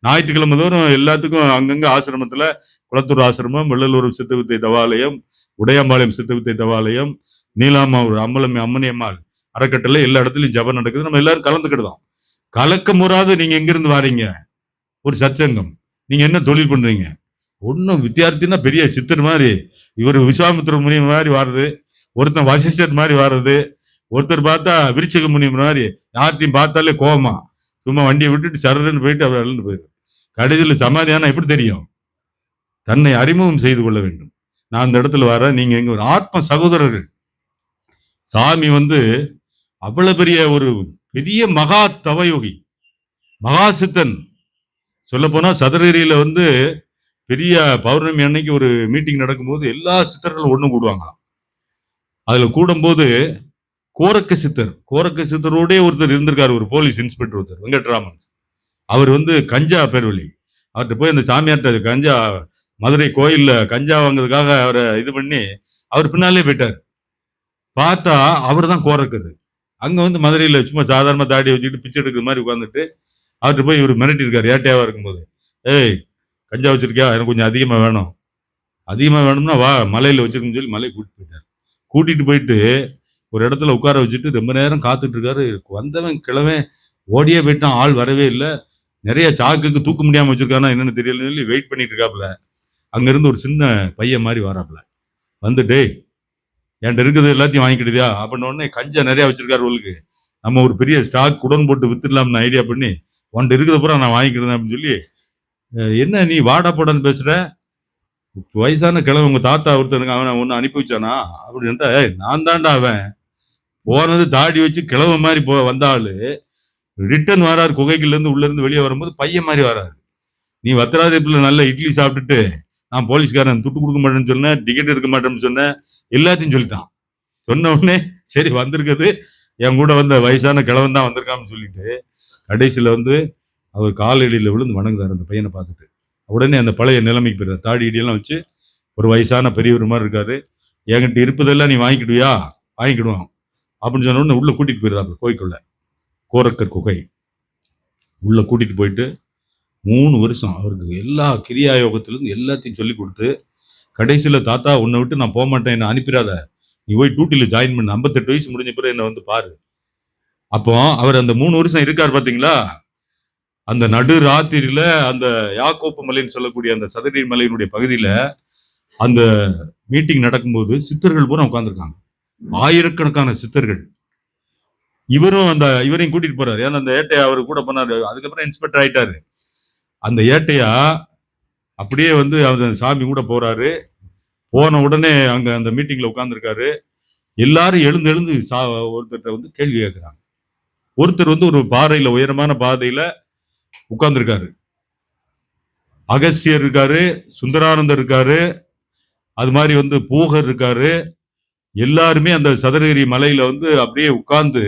[SPEAKER 4] ஞாயிற்றுக்கிழமை தோறும் எல்லாத்துக்கும் அங்கங்க ஆசிரமத்துல, குளத்தூர் ஆசிரமம், வெள்ளலூர் சித்தவித்தை தவாலயம், உடையாம்பாளையம் சித்தவித்தை தவாலயம், நீலாமாவூர் அம்மனியம்மாள் அறக்கட்டளை, எல்லா இடத்துலயும் ஜபம் நடக்குது. நம்ம எல்லாரும் கலந்துக்கிடுதோம். கலக்கம் முறாது நீங்க எங்கிருந்து வாரீங்க? ஒரு சச்சங்கம். நீங்க என்ன தொழில் பண்றீங்க? ஒன்னும் வித்தியார்த்தின்னா பெரிய சித்தர் மாதிரி, இவர் விஸ்வாமித்திர முனி மாதிரி வாருது, ஒருத்தன் வசிஷ்டர் மாதிரி வாருது, ஒருத்தர் பார்த்தா விருச்சிக முனி மாதிரி, யார்ட்டையும் பார்த்தாலே கோபமா சும்மா வண்டியை விட்டுட்டு சரன்னு போயிட்டு அவர் அழுந்து போயிரு. கடைசியில் சமாதியான எப்படி தெரியும்? தன்னை அறிமுகம் செய்து கொள்ள வேண்டும். நான் அந்த இடத்துல வரேன், நீங்க எங்க ஒரு ஆத்ம சகோதரர்கள். சாமி வந்து அவ்வளவு பெரிய மகா தவயோகி, மகா சித்தன். சொல்ல போனா சதுரகிரியில வந்து பெரிய பௌர்ணமி அன்னைக்கு ஒரு மீட்டிங் நடக்கும்போது எல்லா சித்தர்களும் ஒண்ணு கூடுவாங்களாம். அதுல கூடும்போது கோரக்க சித்தரோடே ஒருத்தர் இருந்திருக்காரு, ஒரு போலீஸ் இன்ஸ்பெக்டர் ஒருத்தர், வெங்கட்ராமன். அவர் வந்து கஞ்சா பேர்வழி. அவர்கிட்ட போய் அந்த சாமியார்ட்ட கஞ்சா, மதுரை கோயில்ல கஞ்சா வாங்குறதுக்காக அவரை இது பண்ணி அவர் பின்னாலே போயிட்டார். பார்த்தா அவர் தான் கோரக்குது. அங்க வந்து மதுரையில சும்மா சாதாரண தாடி வச்சுக்கிட்டு பிச்சை எடுக்கிற மாதிரி உட்காந்துட்டு அவர்கிட்ட போய் இவர் மிரட்டி இருக்காரு, ஏட்டையாவா இருக்கும்போது, ஏய் கஞ்சா வச்சிருக்கியா, எனக்கு கொஞ்சம் அதிகமா வேணும்னா வா மலையில வச்சிருக்குன்னு சொல்லி மலையை கூட்டிட்டு போயிட்டு ஒரு இடத்துல உட்கார வச்சுட்டு ரொம்ப நேரம் காத்துட்டு இருக்காரு. வந்தவன் கிழவன் ஓடியே போயிட்டான், ஆள் வரவே இல்லை. நிறைய சாக்குக்கு தூக்க முடியாம வச்சிருக்கானா என்னன்னு தெரியலன்னு சொல்லி வெயிட் பண்ணிட்டு இருக்காப்புல. அங்க இருந்து ஒரு சின்ன பையன் மாதிரி வராப்புல, வந்துட்டு என்கிட்ட இருக்குது எல்லாத்தையும் வாங்கிக்கிடுதியா அப்படின்னு உடனே, கஞ்சா நிறைய வச்சிருக்காரு உங்களுக்கு, நம்ம ஒரு பெரிய ஸ்டாக் குடன் போட்டு வித்துடலாம்னு ஐடியா பண்ணி, உன்ட்டு இருக்குது பூரா நான் வாங்கிக்கிறேன் அப்படின்னு சொல்லி, என்ன நீ வாடா போடான்னு பேசுற, வயசான கிழவன் உங்க தாத்தா ஒருத்தனுக்கு அவனை ஒன்னு அனுப்பி வச்சானா அப்படின்ட்டா, நான் தாண்டா அவன், போனது தாடி வச்சு கிழவ மாதிரி வந்தாலு ரிட்டர்ன் வராரு, குகைக்குள்ள இருந்து உள்ள இருந்து வெளியே வரும்போது பையன் மாதிரி வராரு. நீ வத்திராதிப்புல நல்ல இட்லி சாப்பிட்டுட்டு நான் போலீஸ்காரன் துட்டு கொடுக்க மாட்டேன்னு சொன்னேன், டிக்கெட் எடுக்க மாட்டேன்னு சொன்னேன், எல்லாத்தையும் சொல்லிட்டான். சொன்ன உடனே சரி வந்திருக்குது என் கூட வந்த வயசான கிழவன் தான் வந்திருக்கான்னு சொல்லிட்டு கடைசியில வந்து அவர் காலடியில் விழுந்து வணங்குறாரு அந்த பையனை பார்த்துட்டு. உடனே அந்த பழைய நிலைமைக்கு போயிடுறாரு, தாடி இடியெல்லாம் வச்சு ஒரு வயசான பெரியவர் மாதிரி இருக்காரு. என்கிட்ட இருப்பதெல்லாம் நீ வாங்கிக்கிடுவியா? வாங்கிக்கிடுவான் அப்படின்னு சொன்ன உடனே உள்ள கூட்டிட்டு போயிருந்தாங்க கோயிலுக்குள்ள, கோரக்கர் குகை உள்ள கூட்டிட்டு போயிட்டு 3 வருஷம் அவருக்கு எல்லா கிரியா யோகத்திலிருந்து எல்லாத்தையும் சொல்லி கொடுத்து கடைசியில தாத்தா உன்னை விட்டு நான் போக மாட்டேன், என்ன அனுப்பிடாத, நீ போய் டியூட்டில ஜாயின் பண்ணு, 58 வயசு முடிஞ்ச பிறகு என்ன வந்து பாரு. அப்போ அவர் அந்த 3 வருஷம் இருக்காரு பாத்தீங்களா, அந்த நடு ராத்திரியில அந்த யாக்கோப்பு மலைன்னு சொல்லக்கூடிய அந்த சதுரகிரி மலையினுடைய பகுதியில அந்த மீட்டிங் நடக்கும்போது சித்தர்கள் பூரா உட்கார்ந்துருக்காங்க, ஆயிரக்கணக்கான சித்தர்கள். இவரையும் கூட்டிட்டு போறாரு, ஏன்னா அந்த ஏட்டையா அவர் கூட போனாரு, அதுக்கப்புறம் இன்ஸ்பெக்டர் ஆயிட்டாரு. அந்த ஏட்டையா அப்படியே வந்து அவர் சாமி கூட போறாரு. போன உடனே அங்க அந்த மீட்டிங்ல உட்கார்ந்துருக்காரு. எல்லாரும் எழுந்து எழுந்து ஒருத்தர்கிட்ட வந்து கேள்வி கேட்கிறாங்க. ஒருத்தர் வந்து ஒரு பாறையில, உயரமான பாதையில உட்கார்ந்துருக்காரு. அகஸ்தியர் இருக்காரு, சுந்தரானந்தர் இருக்காரு, அது மாதிரி வந்து பூகர் இருக்காரு. எல்லாருமே அந்த சதுரகிரி மலையில வந்து அப்படியே உட்கார்ந்து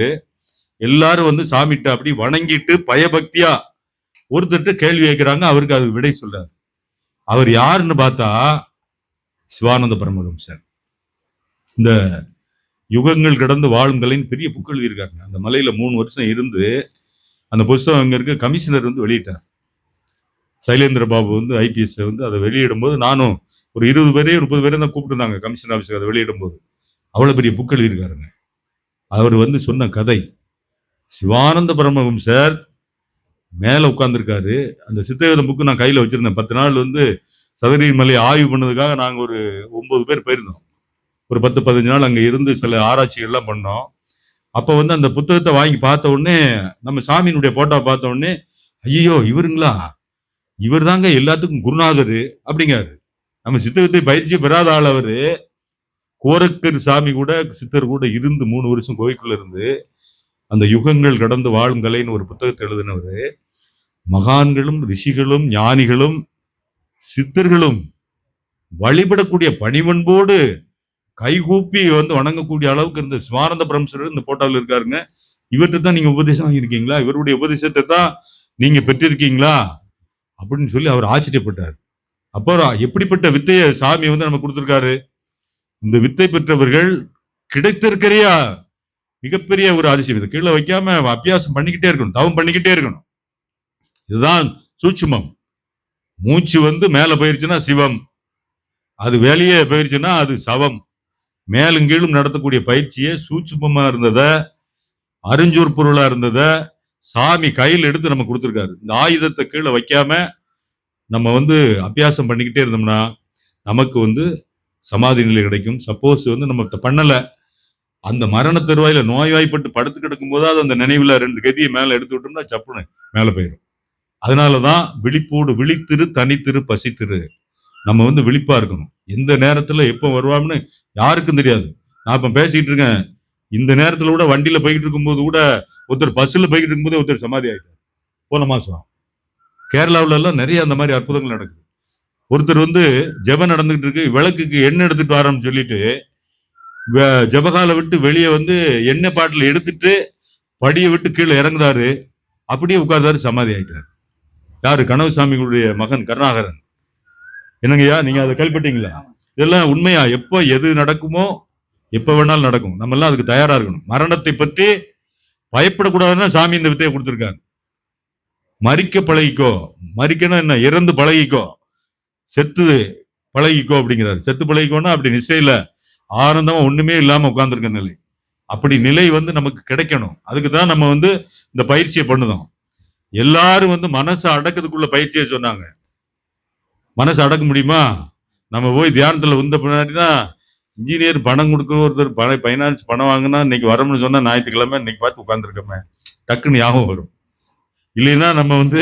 [SPEAKER 4] எல்லாரும் வந்து சாமிட்ட அப்படி வணங்கிட்டு பயபக்தியா ஒருத்தர்கிட்ட கேள்வி கேட்கிறாங்க. அவருக்கு அது விடை சொல்றாரு. அவர் யாருன்னு பார்த்தா சிவானந்த பரமஹம்சர். இந்த யுகங்கள் கடந்து வாழும் கலைன்னு பெரிய புக் எழுதியிருக்காங்க. அந்த மலையில 3 வருஷம் இருந்து அந்த புஸ்தகம் அங்க இருக்க கமிஷனர் வந்து வெளியிட்டார். சைலேந்திர பாபு வந்து ஐபிஎஸ் வந்து அதை வெளியிடும் போது நானும் ஒரு 20 பேரே 30 பேரே தான் கூப்பிட்டுருந்தாங்க கமிஷன் ஆஃபீஸுக்கு அதை வெளியிடும் போது. அவ்வளவு பெரிய புக் எழுதியிருக்காருங்க. அவர் வந்து சொன்ன கதை, சிவானந்த பரமஹம்சர் மேல உட்கார்ந்துருக்காரு. அந்த சித்தவேதம் புக்கு நான் கையில வச்சிருந்தேன். 10 நாள் வந்து சதுரகிரி மலையை ஆய்வு பண்ணதுக்காக நாங்க ஒரு 9 பேர் போயிருந்தோம். ஒரு 10-15 நாள் அங்க இருந்து சில ஆராய்ச்சிகள்லாம் பண்ணோம். அப்ப வந்து அந்த புத்தகத்தை வாங்கி பார்த்த உடனே, நம்ம சாமியினுடைய போட்டோவை பார்த்த உடனே, ஐயோ இவருங்களா, இவர் தாங்க எல்லாத்துக்கும் குருநாதரு அப்படிங்காரு. நம்ம சித்தகத்தை பயிற்சி பெறாத ஆள் அவரு. கோரக்கர் சாமி கூட சித்தர் கூட இருந்து 3 வருஷம் கோயிலுக்குள்ள இருந்து அந்த யுகங்கள் கடந்து வாழும் கலைன்னு ஒரு புத்தகத்தை எழுதினவரு. மகான்களும் ரிஷிகளும் ஞானிகளும் சித்தர்களும் வழிபடக்கூடிய பணிவன்போடு கைகூப்பி வந்து வணங்கக்கூடிய அளவுக்கு இருந்த சிவானந்த பரமேஸ்வரர் இந்த போட்டோவில் இருக்காருங்க. இவர்கிட்ட தான் நீங்க உபதேசம் வாங்கியிருக்கீங்களா, இவருடைய உபதேசத்தை தான் நீங்க பெற்றிருக்கீங்களா அப்படின்னு சொல்லி அவர் ஆச்சரியப்பட்டார். அப்புறம் எப்படிப்பட்ட வித்தையை சாமி வந்து நம்ம கொடுத்திருக்காரு. இந்த வித்தை பெற்றவர்கள் கிடைத்திருக்கிறியா மிகப்பெரிய ஒரு அதிசயம். இதை கீழே வைக்காம அபியாசம் பண்ணிக்கிட்டே இருக்கணும், தவம் பண்ணிக்கிட்டே இருக்கணும். இதுதான் சூட்சுமம். மூச்சு வந்து மேல போயிருச்சுன்னா சிவம், அது வெளியே போயிருச்சுன்னா அது சவம். மேலும் கீழும் நடத்தக்கூடிய பயிற்சியே சூட்சுமமா இருந்தத, அறிஞ்சூர் பொருளா இருந்தத சாமி கையில் எடுத்து நம்ம கொடுத்திருக்காரு. இந்த ஆயுதத்தை கீழே வைக்காம நம்ம வந்து அபியாசம் பண்ணிக்கிட்டே இருந்தோம்னா நமக்கு வந்து சமாதி நிலை கிடைக்கும். சப்போஸ் வந்து நம்ம பண்ணல, அந்த மரண தருவாயில நோய்வாய்ப்பட்டு படுத்து கிடக்கும் போதாவது அந்த நினைவுல 2 கதியை மேல எடுத்து விட்டோம்னா சப்புன்னு மேல போயிடும். அதனாலதான் விழிப்போடு விழித்திரு, தனித்திரு, பசித்திரு. நம்ம வந்து விழிப்பா இருக்கணும். எந்த நேரத்துல எப்ப வருவான்னு யாருக்கும் தெரியாது. நான் இப்ப பேசிட்டு இருக்கேன், இந்த நேரத்துல கூட வண்டியில போய்கிட்டு இருக்கும்போது கூட ஒருத்தர் பஸ்ல போய்கிட்டு இருக்கும்போது ஒருத்தர் சமாதி ஆயிட்டார். போன மாசம் கேரளாவுல எல்லாம் நிறைய அந்த மாதிரி அற்புதங்கள் நடக்குது. ஒருத்தர் வந்து ஜெபம் நடந்துகிட்டு இருக்கு, விளக்குக்கு எண்ணெய் எடுத்துட்டு வரோம்னு சொல்லிட்டு ஜெபகாலை விட்டு வெளியே வந்து எண்ணெய் பாட்டில் எடுத்துட்டு படியை விட்டு கீழே இறங்குறாரு. அப்படியே உட்கார்ந்தாரு, சமாதி ஆயிட்டாரு. யாரு? கனவுசாமிகளுடைய மகன் கருணாகரன். என்னங்கய்யா, நீங்க அதை கேள்விப்பட்டீங்களா? இதெல்லாம் உண்மையா? எப்போ எது நடக்குமோ எப்ப வேணாலும் நடக்கும். நம்ம எல்லாம் அதுக்கு தயாரா இருக்கணும். மரணத்தை பற்றி பயப்படக்கூடாதுன்னா சாமி இந்த வித்தையை கொடுத்திருக்காங்க. மறிக்க பழகிக்கோ, மறிக்கணும் என்ன, இறந்து பழகிக்கோ, செத்து பழகிக்கோ அப்படிங்கிறாரு. செத்து பழகிக்கோன்னா அப்படி நிச்சயில ஆனந்தமா ஒண்ணுமே இல்லாம உட்கார்ந்துருக்க நிலை, அப்படி நிலை வந்து நமக்கு கிடைக்கணும். அதுக்கு தான் நம்ம வந்து இந்த பயிற்சியை பண்ணுதோம். எல்லாரும் வந்து மனசை அடக்கிறதுக்குள்ள பயிற்சியை சொன்னாங்க. மனசை அடக்க முடியுமா? நம்ம போய் தியானத்துல வந்த பின்னாடி தான் இன்ஜினியர் பணம் கொடுக்க ஒருத்தர் பைனான்ஸ் பணம் வாங்கினா இன்னைக்கு வரணும்னு சொன்னா ஞாயிற்றுக்கிழமை இன்னைக்கு பார்த்து உட்காந்துருக்கோமே டக்குன்னு ஞாபகம் வரும். இல்லைன்னா நம்ம வந்து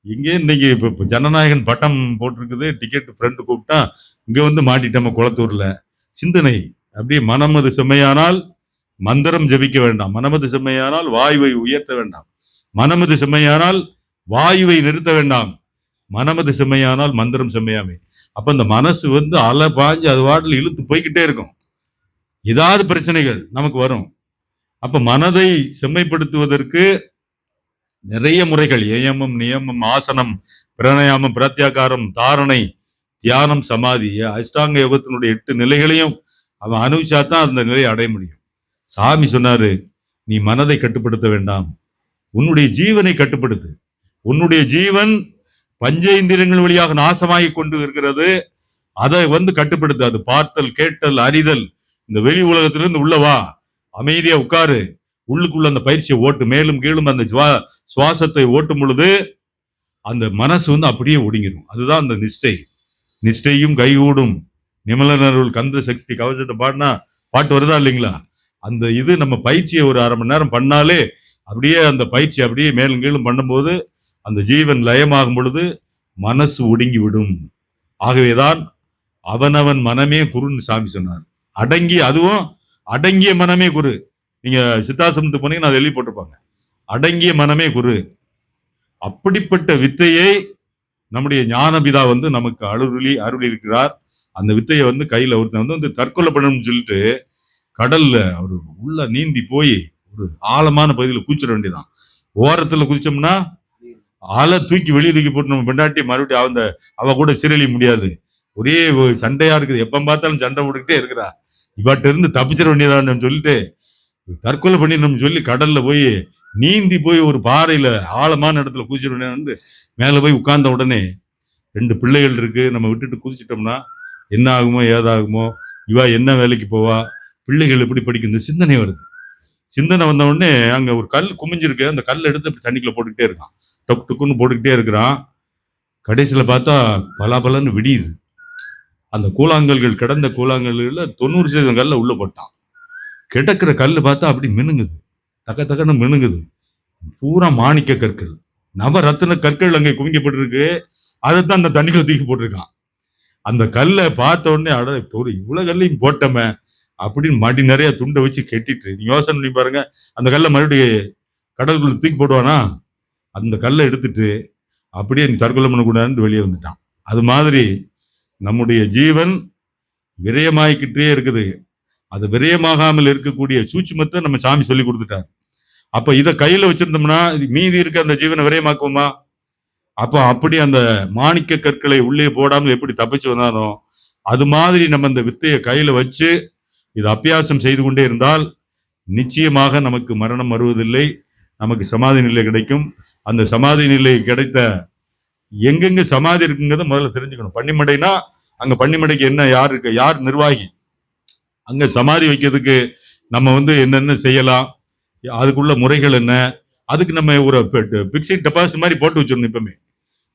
[SPEAKER 4] இங்கே இன்னைக்கு இப்போ ஜனநாயகன் பட்டம் போட்டிருக்குது, டிக்கெட் ஃப்ரெண்டு கூப்பிட்டா இங்க வந்து மாட்டிட்டோம் குளத்தூர்ல. சிந்தனை அப்படியே மனமது செம்மையானால் மந்திரம் ஜபிக்க வேண்டாம், மனமது செம்மையானால் வாயுவை உயர்த்த வேண்டாம், மனமது செம்மையானால் வாயுவை நிறுத்த வேண்டாம், மனமது செம்மையானால் மந்திரம் செம்மையாமே. அப்ப இந்த மனசு வந்து அலை பாஞ்சு அது வாட்டில் இழுத்து போய்கிட்டே இருக்கும். ஏதாவது பிரச்சனைகள் நமக்கு வரும். அப்ப மனதை செம்மைப்படுத்துவதற்கு நிறைய முறைகள், ஏயமம், நியமம், ஆசனம், பிராணாயாமம், பிரத்யாகாரம், தாரணை, தியானம், சமாதி, அஷ்டாங்க யோகத்தினுடைய 8 நிலைகளையும் அவன் அனுபவிச்சாதான் அந்த நிலையை அடைய முடியும். சாமி சொன்னாரு, நீ மனதை கட்டுப்படுத்த வேண்டாம், உன்னுடைய ஜீவனை கட்டுப்படுத்து. உன்னுடைய ஜீவன் பஞ்ச இந்திரியங்கள் வழியாக நாசமாகி கொண்டு இருக்கிறது. அதை கட்டுப்படுத்து. அது பார்த்தல், கேட்டல், அறிதல். இந்த வெளி உலகத்திலிருந்து உள்ளவா, அமைதியா உட்காரு, உள்ளுக்குள்ள அந்த பயிற்சியை ஓட்டு. மேலும் கீழும் அந்த சுவாசத்தை ஓட்டும் பொழுது அந்த மனசு அப்படியே ஒடுங்கிடும். அதுதான் அந்த நிஷ்டை. நிஷ்டையும் கைகூடும் நிமலனருள் கந்த சக்தி கவசத்தை பாடினா பாட்டு வருதா இல்லைங்களா? அந்த இது நம்ம பயிற்சியை ஒரு 1/2 மணி நேரம் பண்ணாலே அப்படியே அந்த பயிற்சி அப்படியே மேலும் கீழும் பண்ணும்போது அந்த ஜீவன் லயமாகும் பொழுது மனசு ஒடுங்கி விடும். ஆகவேதான் அவனவன் மனமே குருன்னு சாமி சொன்னார். அதுவும் அடங்கிய மனமே குரு. நீங்க சித்தாசிரமத்துக்கு போனீங்கன்னா அதை எழுதி போட்டிருப்பாங்க, அடங்கிய மனமே குரு. அப்படிப்பட்ட வித்தையை நம்முடைய ஞானபிதா நமக்கு அருளி இருக்கிறார். அந்த வித்தையை கையில ஒருத்தன் தற்கொலை பண்ணணும்னு சொல்லிட்டு கடல்ல அவரு உள்ள நீந்தி போய் ஒரு ஆழமான பகுதியில் குதிச்சிட வேண்டியதான். ஓரத்துல குதிச்சோம்னா ஆளை வெளியே தூக்கி போட்டு நம்ம பெண்டாட்டி மறுபடியும் அவ கூட சீரழிய முடியாது. ஒரே சண்டையா இருக்குது, எப்ப பார்த்தாலும் சண்டை போட்டுக்கிட்டே இருக்கிறா, இவட்ட இருந்து தப்பிச்சிட வேண்டியதான்னு சொல்லிட்டு தற்கொலை பண்ணிடணும்னு சொல்லி கடல்ல போய் நீந்தி போய் ஒரு பாறையில ஆழமான இடத்துல குதிச்சிட வேண்டியது. மேல போய் உட்கார்ந்த உடனே 2 பிள்ளைகள் இருக்கு, நம்ம விட்டுட்டு குதிச்சிட்டோம்னா என்ன ஆகுமோ ஏதாகுமோ, இவா என்ன வேலைக்கு போவா, பிள்ளைகள் எப்படி படிக்கும், இந்த சிந்தனை வருது. சிந்தனை வந்த உடனே அங்க ஒரு கல் குமிஞ்சிருக்கு, அந்த கல் எடுத்து தண்ணிக்குள்ள போட்டுக்கிட்டே இருக்கான், டொக்கு டொக்குன்னு போட்டுக்கிட்டே இருக்கிறான். கடைசியில பார்த்தா பலாபலன்னு விடியுது. அந்த கூழாங்கல்கள் கிடந்த கூழாங்கல்ல 90% கல்ல உள்ள போட்டான். கிடக்கிற கல்லு பார்த்தா அப்படி மினுங்குது, தக்க தக்கன்னு மினுங்குது. பூரா மாணிக்க கற்கள், நவரத்தின கற்கள் அங்கே குவிக்கப்பட்டிருக்கு. அதைத்தான் அந்த தண்ணிக்குள்ள தூக்கி போட்டிருக்கான். அந்த கல்லை பார்த்த உடனே இவ்வளவு கல்லையும் போட்டமே அப்படின்னு மடி நிறைய துண்டை வச்சு கெட்டிட்டு, நீ யோசனை பண்ணி பாருங்க, அந்த கல்லை மறுபடியும் கடலுக்குள்ள தூக்கி போடுவானா? அந்த கல்லை எடுத்துட்டு அப்படியே நீ தற்கொலை பண்ணக்கூடாதுன்னு வெளியே வந்துட்டான். அது மாதிரி நம்முடைய ஜீவன் விரயமாய்கிட்டே இருக்குது. அது விரயமாகாமல் இருக்கக்கூடிய சூட்சுமத்தை நம்ம சாமி சொல்லி கொடுத்துட்டார். அப்ப இதை கையில வச்சிருந்தோம்னா மீதி இருக்க அந்த ஜீவனை விரயமாக்குவோமா? அப்போ அப்படி அந்த மாணிக்க கற்களை உள்ளே போடாமல் எப்படி தப்பிச்சு வந்தாலும் அது மாதிரி நம்ம இந்த வித்தையை கையில வச்சு இது அபியாசம் செய்து கொண்டே இருந்தால் நிச்சயமாக நமக்கு மரணம் வருவதில்லை, நமக்கு சமாதி நிலை கிடைக்கும். அந்த சமாதி நிலை கிடைத்த எங்கெங்க சமாதி இருக்குங்கிறத முதல்ல தெரிஞ்சுக்கணும். பன்னிமடைனா அங்க பன்னிமடைக்கு என்ன, யார் இருக்கு, யார் நிர்வாகி, அங்க சமாதி வைக்கிறதுக்கு நம்ம என்னென்ன செய்யலாம், அதுக்குள்ள முறைகள் என்ன, அதுக்கு நம்ம ஒரு பிக்ஸட் டெபாசிட் மாதிரி போட்டு வச்சிடணும். இப்பவுமே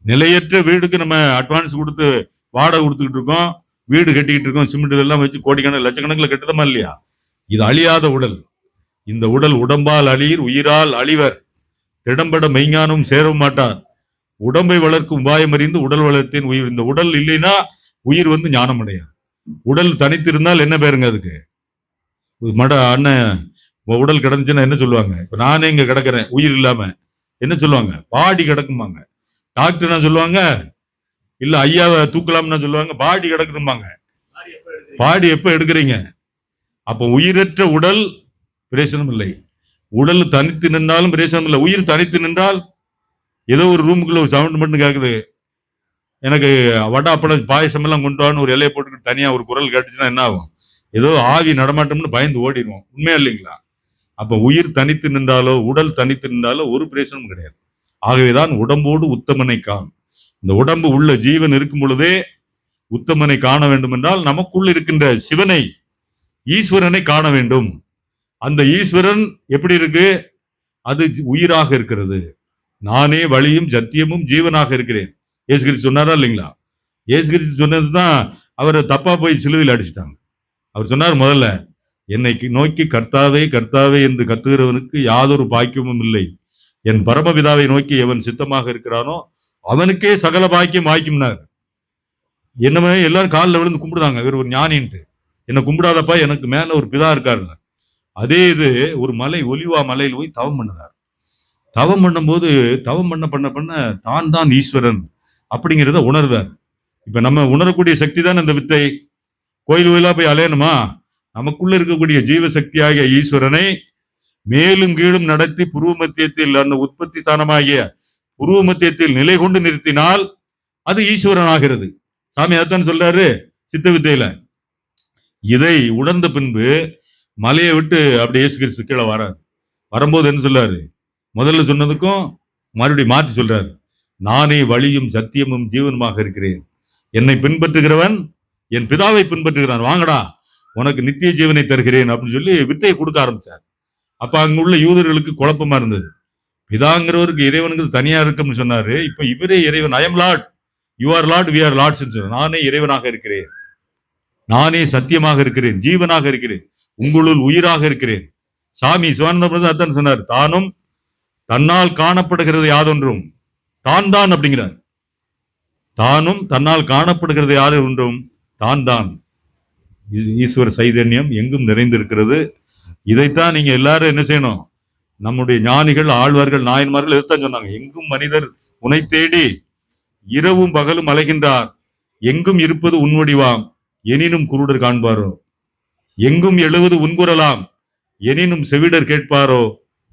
[SPEAKER 4] நிலையற்ற வீடுக்கு நம்ம அட்வான்ஸ் கொடுத்து வாடகை கொடுத்துக்கிட்டு இருக்கோம், வீடு கட்டிக்கிட்டு இருக்கோம், சிமெண்ட் இதெல்லாம் வச்சு கோடிக்கணக்கில் லட்சக்கணக்கில் கட்டுதமா இல்லையா? இது அழியாத உடல். இந்த உடல் உடம்பால் அழியர், உயிரால் அழிவர், திடம்பட மெய்ஞானம் சேரவும் மாட்டார். உடம்பை வளர்க்கும் உபாயம் அறிந்து உடல் வளர்த்தேன் உயிர். இந்த உடல் இல்லைன்னா உயிர் ஞானம் அடையாது. உடல் தனித்திருந்தால் என்ன பேருங்க அதுக்கு? அண்ணன் உடல் கிடந்துச்சுன்னா என்ன சொல்லுவாங்க? இப்ப நானே இங்க கிடக்குறேன் உயிர் இல்லாம, என்ன சொல்லுவாங்க? பாடி கிடக்குமாங்க. டாக்டர் என்ன சொல்லுவாங்க? இல்ல ஐயாவை தூக்கலாம்னு சொல்லுவாங்க, பாடி கிடக்குதும்பாங்க. பாடி எப்ப எடுக்கிறீங்க? அப்ப உயிரற்ற உடல் பிரேசனம் இல்லை. உடல் தனித்து நின்றாலும் பிரேசனம் இல்லை. உயிர் தனித்து நின்றால் ஏதோ ஒரு ரூமுக்குள்ள ஒரு சவுண்ட் மட்டும் கேட்குது, எனக்கு வடை அப்பளம் பாயசம் எல்லாம் கொண்டு வான்னு ஒரு இலையை போட்டுக்கிட்டு தனியா ஒரு குரல் கேட்டுச்சுன்னா என்ன ஆகும்? ஏதோ ஆவி நடமாட்டம்னு பயந்து ஓடிடுவோம். உண்மையா இல்லைங்களா? அப்ப உயிர் தனித்து நின்றாலோ உடல் தனித்து நின்றாலோ ஒரு பிரேசனமும் கிடையாது. ஆகவேதான் உடம்போடு உத்தமனை காண். இந்த உடம்பு உள்ள ஜீவன் இருக்கும் பொழுதே உத்தமனை காண வேண்டும் என்றால் நமக்குள் இருக்கின்ற சிவனை, ஈஸ்வரனை காண வேண்டும். அந்த ஈஸ்வரன் எப்படி இருக்கு? அது உயிராக இருக்கிறது. நானே வழியும் சத்தியமும் ஜீவனாக இருக்கிறேன். இயேசு கிறிஸ்து சொன்னாரா இல்லைங்களா? இயேசு கிறிஸ்து சொன்னதுதான் அவரை தப்பா போய் சிலுவையில் அடிச்சுட்டாங்க. அவர் சொன்னார், முதல்ல என்னை நோக்கி கர்த்தாவே கர்த்தாவே என்று கத்துகிறவனுக்கு யாதொரு பாக்கியமும் இல்லை, என் பரமபிதாவை நோக்கி எவன் சித்தமாக இருக்கிறானோ அவனுக்கே சகல பாக்கியம் வாய்க்கும்னார். என்னமே எல்லாரும் காலில் விழுந்து கும்பிடுதாங்க, இவர் ஒரு ஞானின்ட்டு. என்னை கும்பிடாதப்பா, எனக்கு மேல ஒரு பிதா இருக்காருங்க. அதே இது ஒரு மலை, ஒலிவா மலையில் போய் தவம் பண்ணுறார். தவம் பண்ணும்போது தவம் பண்ண பண்ண தான் தான் ஈஸ்வரன் அப்படிங்கிறத உணர்வார். இப்ப நம்ம உணரக்கூடிய சக்தி தான் இந்த வித்தை. கோயில் கோயிலா போய் அலையணுமா? நமக்குள்ள இருக்கக்கூடிய ஜீவசக்தியாகிய ஈஸ்வரனை மேலும் கீழும் நடத்தி புருவ மத்தியத்தில் அந்த உற்பத்தி தானமாகிய புருவ மத்தியத்தில் நிலை கொண்டு நிறுத்தினால் அது ஈஸ்வரன் ஆகிறது. சாமி அதான் சொல்றாரு சித்த வித்தையில. இதை உணர்ந்த பின்பு மலையை விட்டு அப்படி இயேசு கிறிஸ்து கீழே வராரு. வரும்போது என்ன சொல்றாரு? முதல்ல சொன்னதுக்கும் மறுபடியும் மாற்றி சொல்றாரு, நானே வழியும் சத்தியமும் ஜீவனுமாக இருக்கிறேன், என்னை பின்பற்றுகிறவன் என் பிதாவை பின்பற்றுகிறான், வாங்கடா உனக்கு நித்திய ஜீவனை தருகிறேன் அப்படின்னு சொல்லி வித்தையை கொடுக்க ஆரம்பிச்சார். அப்ப அங்க உள்ள யூதர்களுக்கு குழப்பமா இருந்தது. பிதாங்கிறவருக்கு இறைவனுக்கு தனியா இருக்கும்னு சொன்னாரு. இப்ப இவரே இறைவன், I am Lord, you are Lord, we are Lords, நானே இறைவனாக இருக்கிறேன், நானே சத்தியமாக இருக்கிறேன், ஜீவனாக இருக்கிறேன், உங்களுள் உயிராக இருக்கிறேன். சாமி சிவானந்தன் சொன்னார், தானும் தன்னால் காணப்படுகிறது யாதொன்றும் தான் தான் அப்படிங்கிறார். தானும் தன்னால் காணப்படுகிறது யாரு ஒன்றும் தான் தான். ஈஸ்வர சைதன்யம் எங்கும் நிறைந்திருக்கிறது. இதைத்தான் நீங்க எல்லாரும் என்ன செய்யணும், நம்முடைய ஞானிகள், ஆழ்வார்கள், நாயன்மார்கள் இதைத்தான் சொன்னாங்க. எங்கும் மனிதர் உனை தேடி இரவும் பகலும் அலைகின்றார், எங்கும் இருப்பது உன்வடிவாம், எனினும் குருடர் காண்பாரோ, எங்கும் எழுவது உன்குரலாம், எனினும் செவிடர் கேட்பாரோ,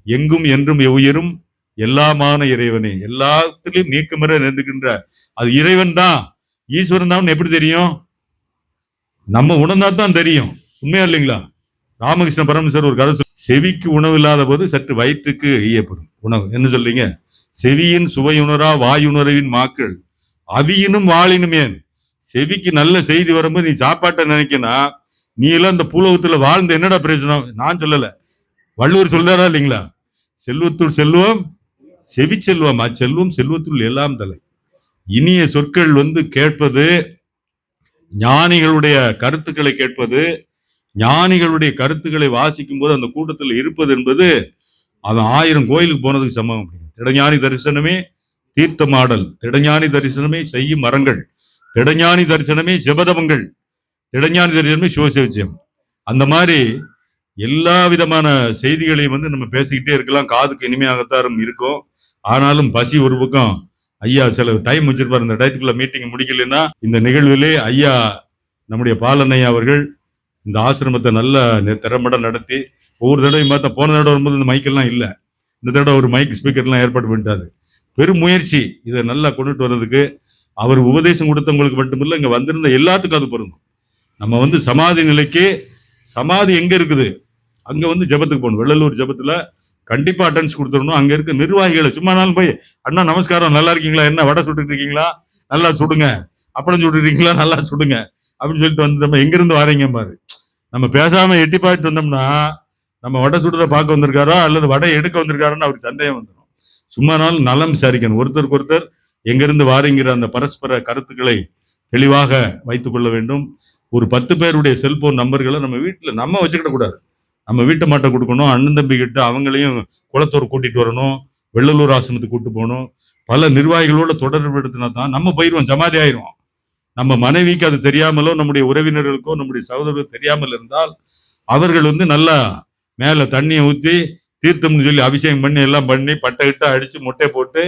[SPEAKER 4] எங்கும் என்றும் எவ்வுயிரும் எல்லாமான இறைவனே. எல்லாத்திலையும் நீக்கமர நின்றுகின்ற அது இறைவன் தான், ஈஸ்வரன் தான். எப்படி தெரியும்? நம்ம உணர்ந்தா தான் தெரியும். உண்மையா இல்லைங்களா? ராமகிருஷ்ண பரமேஸ்வரர் ஒரு கதை, செவிக்கு உணவு இல்லாத போது சற்று வயிற்றுக்கு ஈயப்படும் உணவு. என்ன சொல்றீங்க? செவியின் சுவையுணரா வாயுணர்வின் மாக்கள் அவியினும் வாழினும் ஏன். செவிக்கு நல்ல செய்தி வரும்போது நீ சாப்பாட்டை நினைக்கனா, நீ எல்லாம் இந்த பூலோகத்துல வாழ்ந்து என்னடா பிரயோஜனம்? நான் சொல்லல, வள்ளுவர் சொல்றாரா இல்லைங்களா? செல்வத்துள் செல்வம் செவி செல்வம், அச்செல்வம் செல்வத்துள் எல்லாம் தலை. இனிய சொற்கள் கேட்பது, ஞானிகளுடைய கருத்துக்களை கேட்பது, ஞானிகளுடைய கருத்துக்களை வாசிக்கும் போது அந்த கூட்டத்தில் இருப்பது என்பது அவன் 1000 கோயிலுக்கு போனதுக்கு சமம். திடஞானி தரிசனமே தீர்த்தமாடல், திடஞானி தரிசனமே செய்யும் மரங்கள், திடஞானி தரிசனமே ஜெபதபங்கள், திடஞானி தரிசனமே சிவசிவச்சியம். அந்த மாதிரி எல்லா விதமான செய்திகளையும் நம்ம பேசிக்கிட்டே இருக்கலாம். காதுக்கு இனிமையாகத்தான் இருக்கும். ஆனாலும் பசி ஒரு பக்கம். ஐயா சில டைம் வச்சிருப்பாரு, இந்த டயத்துக்குள்ள மீட்டிங் முடிக்கலன்னா இந்த நிகழ்விலே ஐயா நம்முடைய பாலனையா அவர்கள் இந்த ஆசிரமத்தை நல்ல திறம்பட நடத்தி, ஒவ்வொரு தடவையும் பார்த்தா, போன தடவை வரும்போது இந்த மைக்கெல்லாம் இல்லை, இந்த தடவை ஒரு மைக் ஸ்பீக்கர்லாம் ஏற்பாடு பண்ணிட்டாரு. பெரும் முயற்சி இதை நல்லா கொண்டுட்டு வர்றதுக்கு. அவர் உபதேசம் கொடுத்தவங்களுக்கு மட்டுமில்லை, இங்க வந்திருந்த எல்லாத்துக்கும் அது பொருந்தும். நம்ம சமாதி நிலைக்கு, சமாதி எங்க இருக்குது அங்க ஜபத்துக்கு போகணும். வெள்ளலூர் ஜபத்துல கண்டிப்பா அட்டன்ஸ் கொடுத்துடணும். அங்க இருக்க நிர்வாகிகளை சும்மா நாளும் போய், அண்ணா நமஸ்காரம், நல்லா இருக்கீங்களா, என்ன வடை சுட்டுட்டு இருக்கீங்களா, நல்லா சுடுங்க, அப்படம் சுட்டு இருக்கீங்களா, நல்லா சுடுங்க அப்படின்னு சொல்லிட்டு நம்ம எங்க இருந்து வாரீங்க பாரு. நம்ம பேசாம எட்டி பாட்டு வந்தோம்னா நம்ம வடை சுடுறத பார்க்க வந்திருக்காரோ அல்லது வடை எடுக்க வந்திருக்காரோன்னு அவருக்கு சந்தேகம் வந்துடும். சும்மா நாள் நலம் விசாரிக்கணும். ஒருத்தருக்கு ஒருத்தர் எங்கிருந்து வாரிங்கிற அந்த பரஸ்பர கருத்துக்களை தெளிவாக வைத்துக் கொள்ள வேண்டும். ஒரு 10 பேருடைய செல்போன் நம்பர்களை நம்ம வீட்டில் நம்ம வச்சுக்கிட கூடாது. நம்ம வீட்டை மாட்ட கொடுக்கணும். அண்ணன் தம்பி கிட்ட அவங்களையும் குளத்தூர் கூட்டிட்டு வரணும், வெள்ளலூர் ஆசிரமத்துக்கு கூட்டு போகணும். பல நிர்வாகிகளோட தொடர்பு எடுத்தினா தான் நம்ம போயிடுவோம், சமாதி ஆயிடுவோம். நம்ம மனைவிக்கு அது தெரியாமலோ, நம்முடைய உறவினர்களுக்கோ, நம்முடைய சகோதரர்களுக்கு தெரியாமல் இருந்தால் அவர்கள் நல்லா மேல தண்ணியை ஊற்றி தீர்த்தம்னு சொல்லி அபிஷேகம் பண்ணி எல்லாம் பண்ணி பட்டை கிட்ட அடிச்சு மொட்டை போட்டு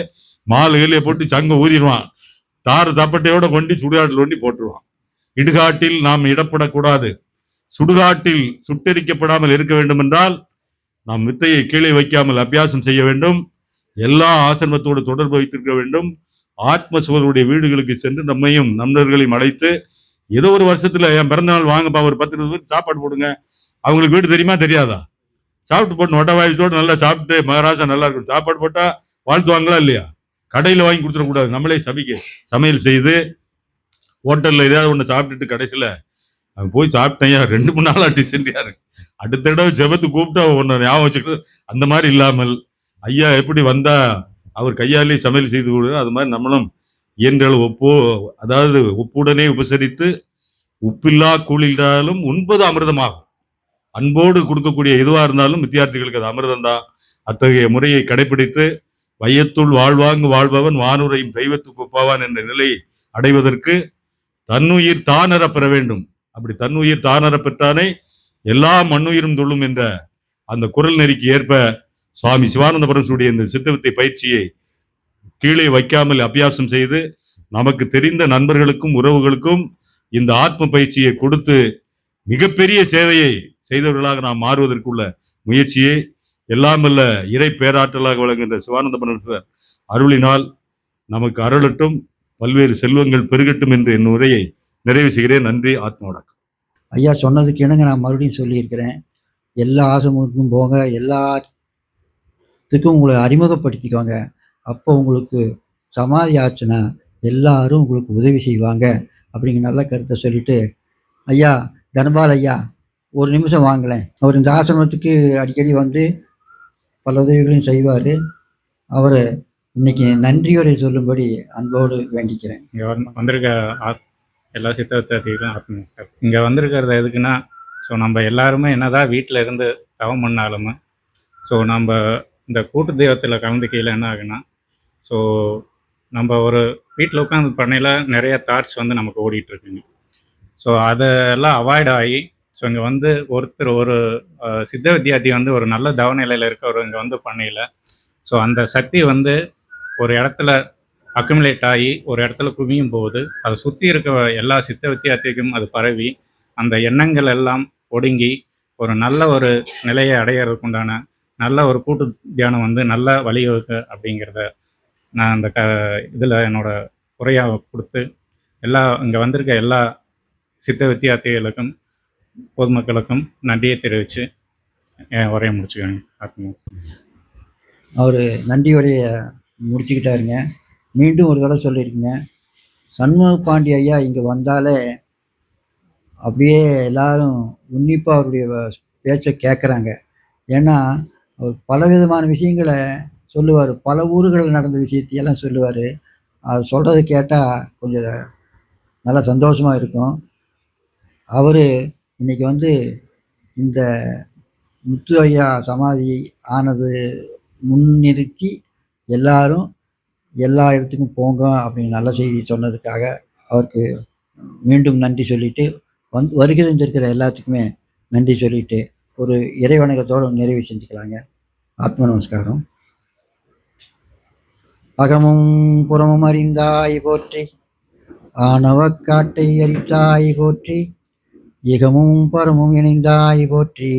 [SPEAKER 4] மாலு கையில போட்டு சங்க ஊதிடுவான். தாறு தப்பட்டையோட கொண்டு சுடுகாட்டில் கொண்டு போட்டுருவான். இடுகாட்டில் நாம் இடப்படக்கூடாது, சுடுகாட்டில் சுட்டெரிக்கப்படாமல் இருக்க வேண்டும் என்றால் நாம் வித்தையை கீழே வைக்காமல் அபியாசம் செய்ய வேண்டும். எல்லா ஆசிரமத்தோடு தொடர்பு வைத்திருக்க வேண்டும். ஆத்மசோதருடைய வீடுகளுக்கு சென்று நம்மையும் நண்பர்களையும் அழைத்து, ஏதோ ஒரு வருஷத்துல என் பிறந்த நாள் வாங்கப்பா, ஒரு 10-20 பேருக்கு சாப்பாடு போடுங்க. அவங்களுக்கு வீடு தெரியுமா தெரியாதா? சாப்பிட்டு போட்டு வட்ட வாய்ஸோடு நல்லா சாப்பிட்டு, மகாராஜா நல்லா இருக்கும் சாப்பாடு போட்டா வாழ்த்துவாங்களா இல்லையா? கடையில் வாங்கி கொடுத்துடக்கூடாது. நம்மளே சமையல் செய்து ஹோட்டல்ல ஏதாவது ஒன்று சாப்பிட்டுட்டு கடைசியில் அவன் போய் சாப்பிட்டேன் 2-3 நாள் டிசென்ட்ரியாரு, அடுத்த தடவை ஜெபத்து கூப்பிட்டு ஒன்று ஞாபகம் வச்சுக்கிட்டு, அந்த மாதிரி இல்லாமல் ஐயா எப்படி வந்தா அவர் கையாலே சமையல் செய்து கொடு, அது மாதிரி நம்மளும் இயன்றளவு அதாவது உப்புடனே உபசரித்து, உப்பில்லா கூழிலாலும் உண்பது அமிர்தமாகும். அன்போடு கொடுக்கக்கூடிய எதுவாக இருந்தாலும் வித்தியார்த்திகளுக்கு அது அமிர்தம் தான். அத்தகைய முறையை கடைபிடித்து வையத்துள் வாழ்வாங்கு வாழ்பவன் வானுரையும் தெய்வத்துக்கு ஒப்பாவான் என்ற நிலையை அடைவதற்கு தன்னுயிர் தானற பெற வேண்டும். அப்படி தன்னுயிர் தானற பெற்றானே எல்லா மண்ணுயிரும் தொழும் என்ற அந்த குரல் நெறிக்கு ஏற்ப சுவாமி சிவானந்த பரமேஸ்வருடைய இந்த சித்தவித்தை பயிற்சியை கீழே வைக்காமல் அபியாசம் செய்து, நமக்கு தெரிந்த நண்பர்களுக்கும் உறவுகளுக்கும் இந்த ஆத்ம பயிற்சியை கொடுத்து மிகப்பெரிய சேவையை செய்தவர்களாக நாம் மாறுவதற்குள்ள முயற்சியை எல்லாம் வல்ல இறை பேராற்றலாக வழங்குகின்ற சிவானந்த பரமேஸ்வரர் அருளினால் நமக்கு அருளட்டும், பல்வேறு செல்வங்கள் பெருகட்டும் என்று என் உரையை நிறைவு செய்கிறேன். நன்றி. ஆத்ம வணக்கம்.
[SPEAKER 1] ஐயா சொன்னதுக்கு இணங்க நான் மறுபடியும் சொல்லியிருக்கிறேன். எல்லா ஆசிரமத்துக்கும் போங்க, எல்லாத்துக்கும் உங்களை அறிமுகப்படுத்திக்கோங்க. அப்போ உங்களுக்கு சமாதி ஆச்சுன்னா எல்லாரும் உங்களுக்கு உதவி செய்வாங்க அப்படிங்கிற நல்ல கருத்தை சொல்லிட்டு ஐயா தனபால் ஐயா ஒரு நிமிஷம் வாங்களேன். அவர் இந்த ஆசிரமத்துக்கு அடிக்கடி வந்து பல உதவிகளையும் செய்வார். அவரை இன்னைக்கு நன்றியுரை சொல்லும்படி அன்போடு வேண்டிக்கிறேன்.
[SPEAKER 5] இங்கே வந்திருக்க எல்லா சித்த வித்தியார்த்திகளும் ஆத்ம நமஸ்காரம். இங்கே வந்திருக்கிறது எதுக்குன்னா, ஸோ நம்ம எல்லாருமே என்னதான் வீட்டில் இருந்து தவம் பண்ணாலுமே, ஸோ நம்ம இந்த கூட்டு தெய்வத்தில் கலந்துக்கையில் என்ன ஆகுன்னா, ஸோ நம்ம ஒரு வீட்டில் உட்காந்து பண்ணையில் நிறைய தாட்ஸ் வந்து நமக்கு ஓடிட்டுருக்குங்க. ஸோ அதெல்லாம் அவாய்ட் ஆகி, ஸோ இங்கே வந்து ஒருத்தர் ஒரு சித்த வித்தியார்த்தி வந்து ஒரு நல்ல தவநிலையில் இருக்கவர் இங்கே வந்து பண்ணையில், ஸோ அந்த சக்தி வந்து ஒரு இடத்துல அக்குமுலேட் ஆகி ஒரு இடத்துல குவியும் போது அதை சுற்றி இருக்க எல்லா சித்த வித்தியார்த்திக்கும் அது பரவி அந்த எண்ணங்கள் எல்லாம் ஒடுங்கி ஒரு நல்ல ஒரு நிலையை அடையிறதுக்கு உண்டான நல்ல ஒரு கூட்டு தியானம் வந்து நல்ல வழிவகுக்கு அப்படிங்கிறத நான் அந்த இதில் என்னோட உரையாக கொடுத்து இங்கே வந்திருக்க எல்லா சித்த வித்தியார்த்திகளுக்கும் பொதுமக்களுக்கும் நன்றியை தெரிவித்து என் உரையை முடிச்சுக்கோங்க. ஆத்மா
[SPEAKER 1] அவர் நன்றி உரையை முடிச்சுக்கிட்டாருங்க. மீண்டும் ஒரு தடவை சொல்லியிருக்கீங்க. சண்முக பாண்டி ஐயா இங்கே வந்தாலே அப்படியே எல்லாரும் உன்னிப்பாக அவருடைய பேச்சை கேட்குறாங்க. ஏன்னா அவர் பலவிதமான விஷயங்களை சொல்லுவார். பல ஊர்களில் நடந்த விஷயத்தையெல்லாம் சொல்லுவார். அது சொல்கிறத கேட்டால் கொஞ்சம் நல்லா சந்தோஷமாக இருக்கும். அவர் இன்னைக்கு வந்து இந்த முத்து ஐயா சமாதி ஆனது முன்னிறுத்தி எல்லாரும் எல்லா இடத்துக்கும் போங்க அப்படின்னு நல்ல செய்தி சொன்னதுக்காக அவருக்கு மீண்டும் நன்றி சொல்லிட்டு வருகை தந்திருக்கிற எல்லாத்துக்குமே நன்றி சொல்லிட்டு ஒரு இறைவணக்கத்தோடு நிறைவு செஞ்சுக்கலாங்க. ஆத்ம நமஸ்காரம். அகமும் புறமும் அறிந்தாய் போற்றி, ஆணவ காட்டை அரித்தாய் போற்றி, இகமும் பரமும் இணைந்தாய் போற்றி,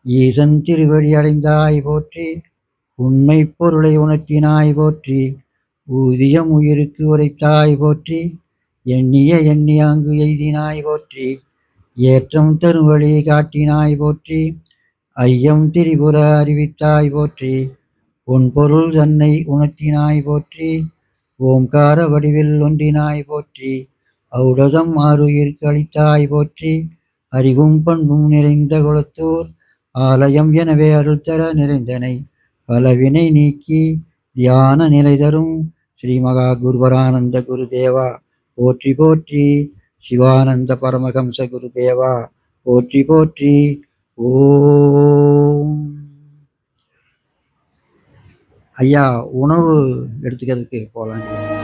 [SPEAKER 1] ஈசன் திருவடி அடைந்தாய் போற்றி, உண்மை பொருளை உணர்த்தினாய் போற்றி, ஊதியம் உயிருக்கு உரைத்தாய் போற்றி, எண்ணிய எண்ணியாங்கு எய்தினாய் போற்றி, ஏற்றம் தரும் வழி காட்டினாய் போற்றி, ஐயம் திரிபுர அறிவித்தாய் போற்றி, உன் பொருள் தன்னை உணர்த்தினாய் போற்றி, ஓம்கார வடிவில் ஒன்றினாய் போற்றி, ஔடதம் ஆறுயிர்க்கு அளித்தாய் போற்றி, அறிவும் பண்பும் நிறைந்த குலத்தூர் ஆலயம் எனவே அருள் தர நிறைந்தனை பலவினை நீக்கி தியான நிலை தரும் ஸ்ரீ மகா குருவரானந்த குருதேவா போற்றி போற்றி, சிவானந்த பரமஹம்ச குருதேவா போற்றி போற்றி. ஓம். ஐயா உணவு எடுத்துக்கிறதுக்கு போகலாங்க.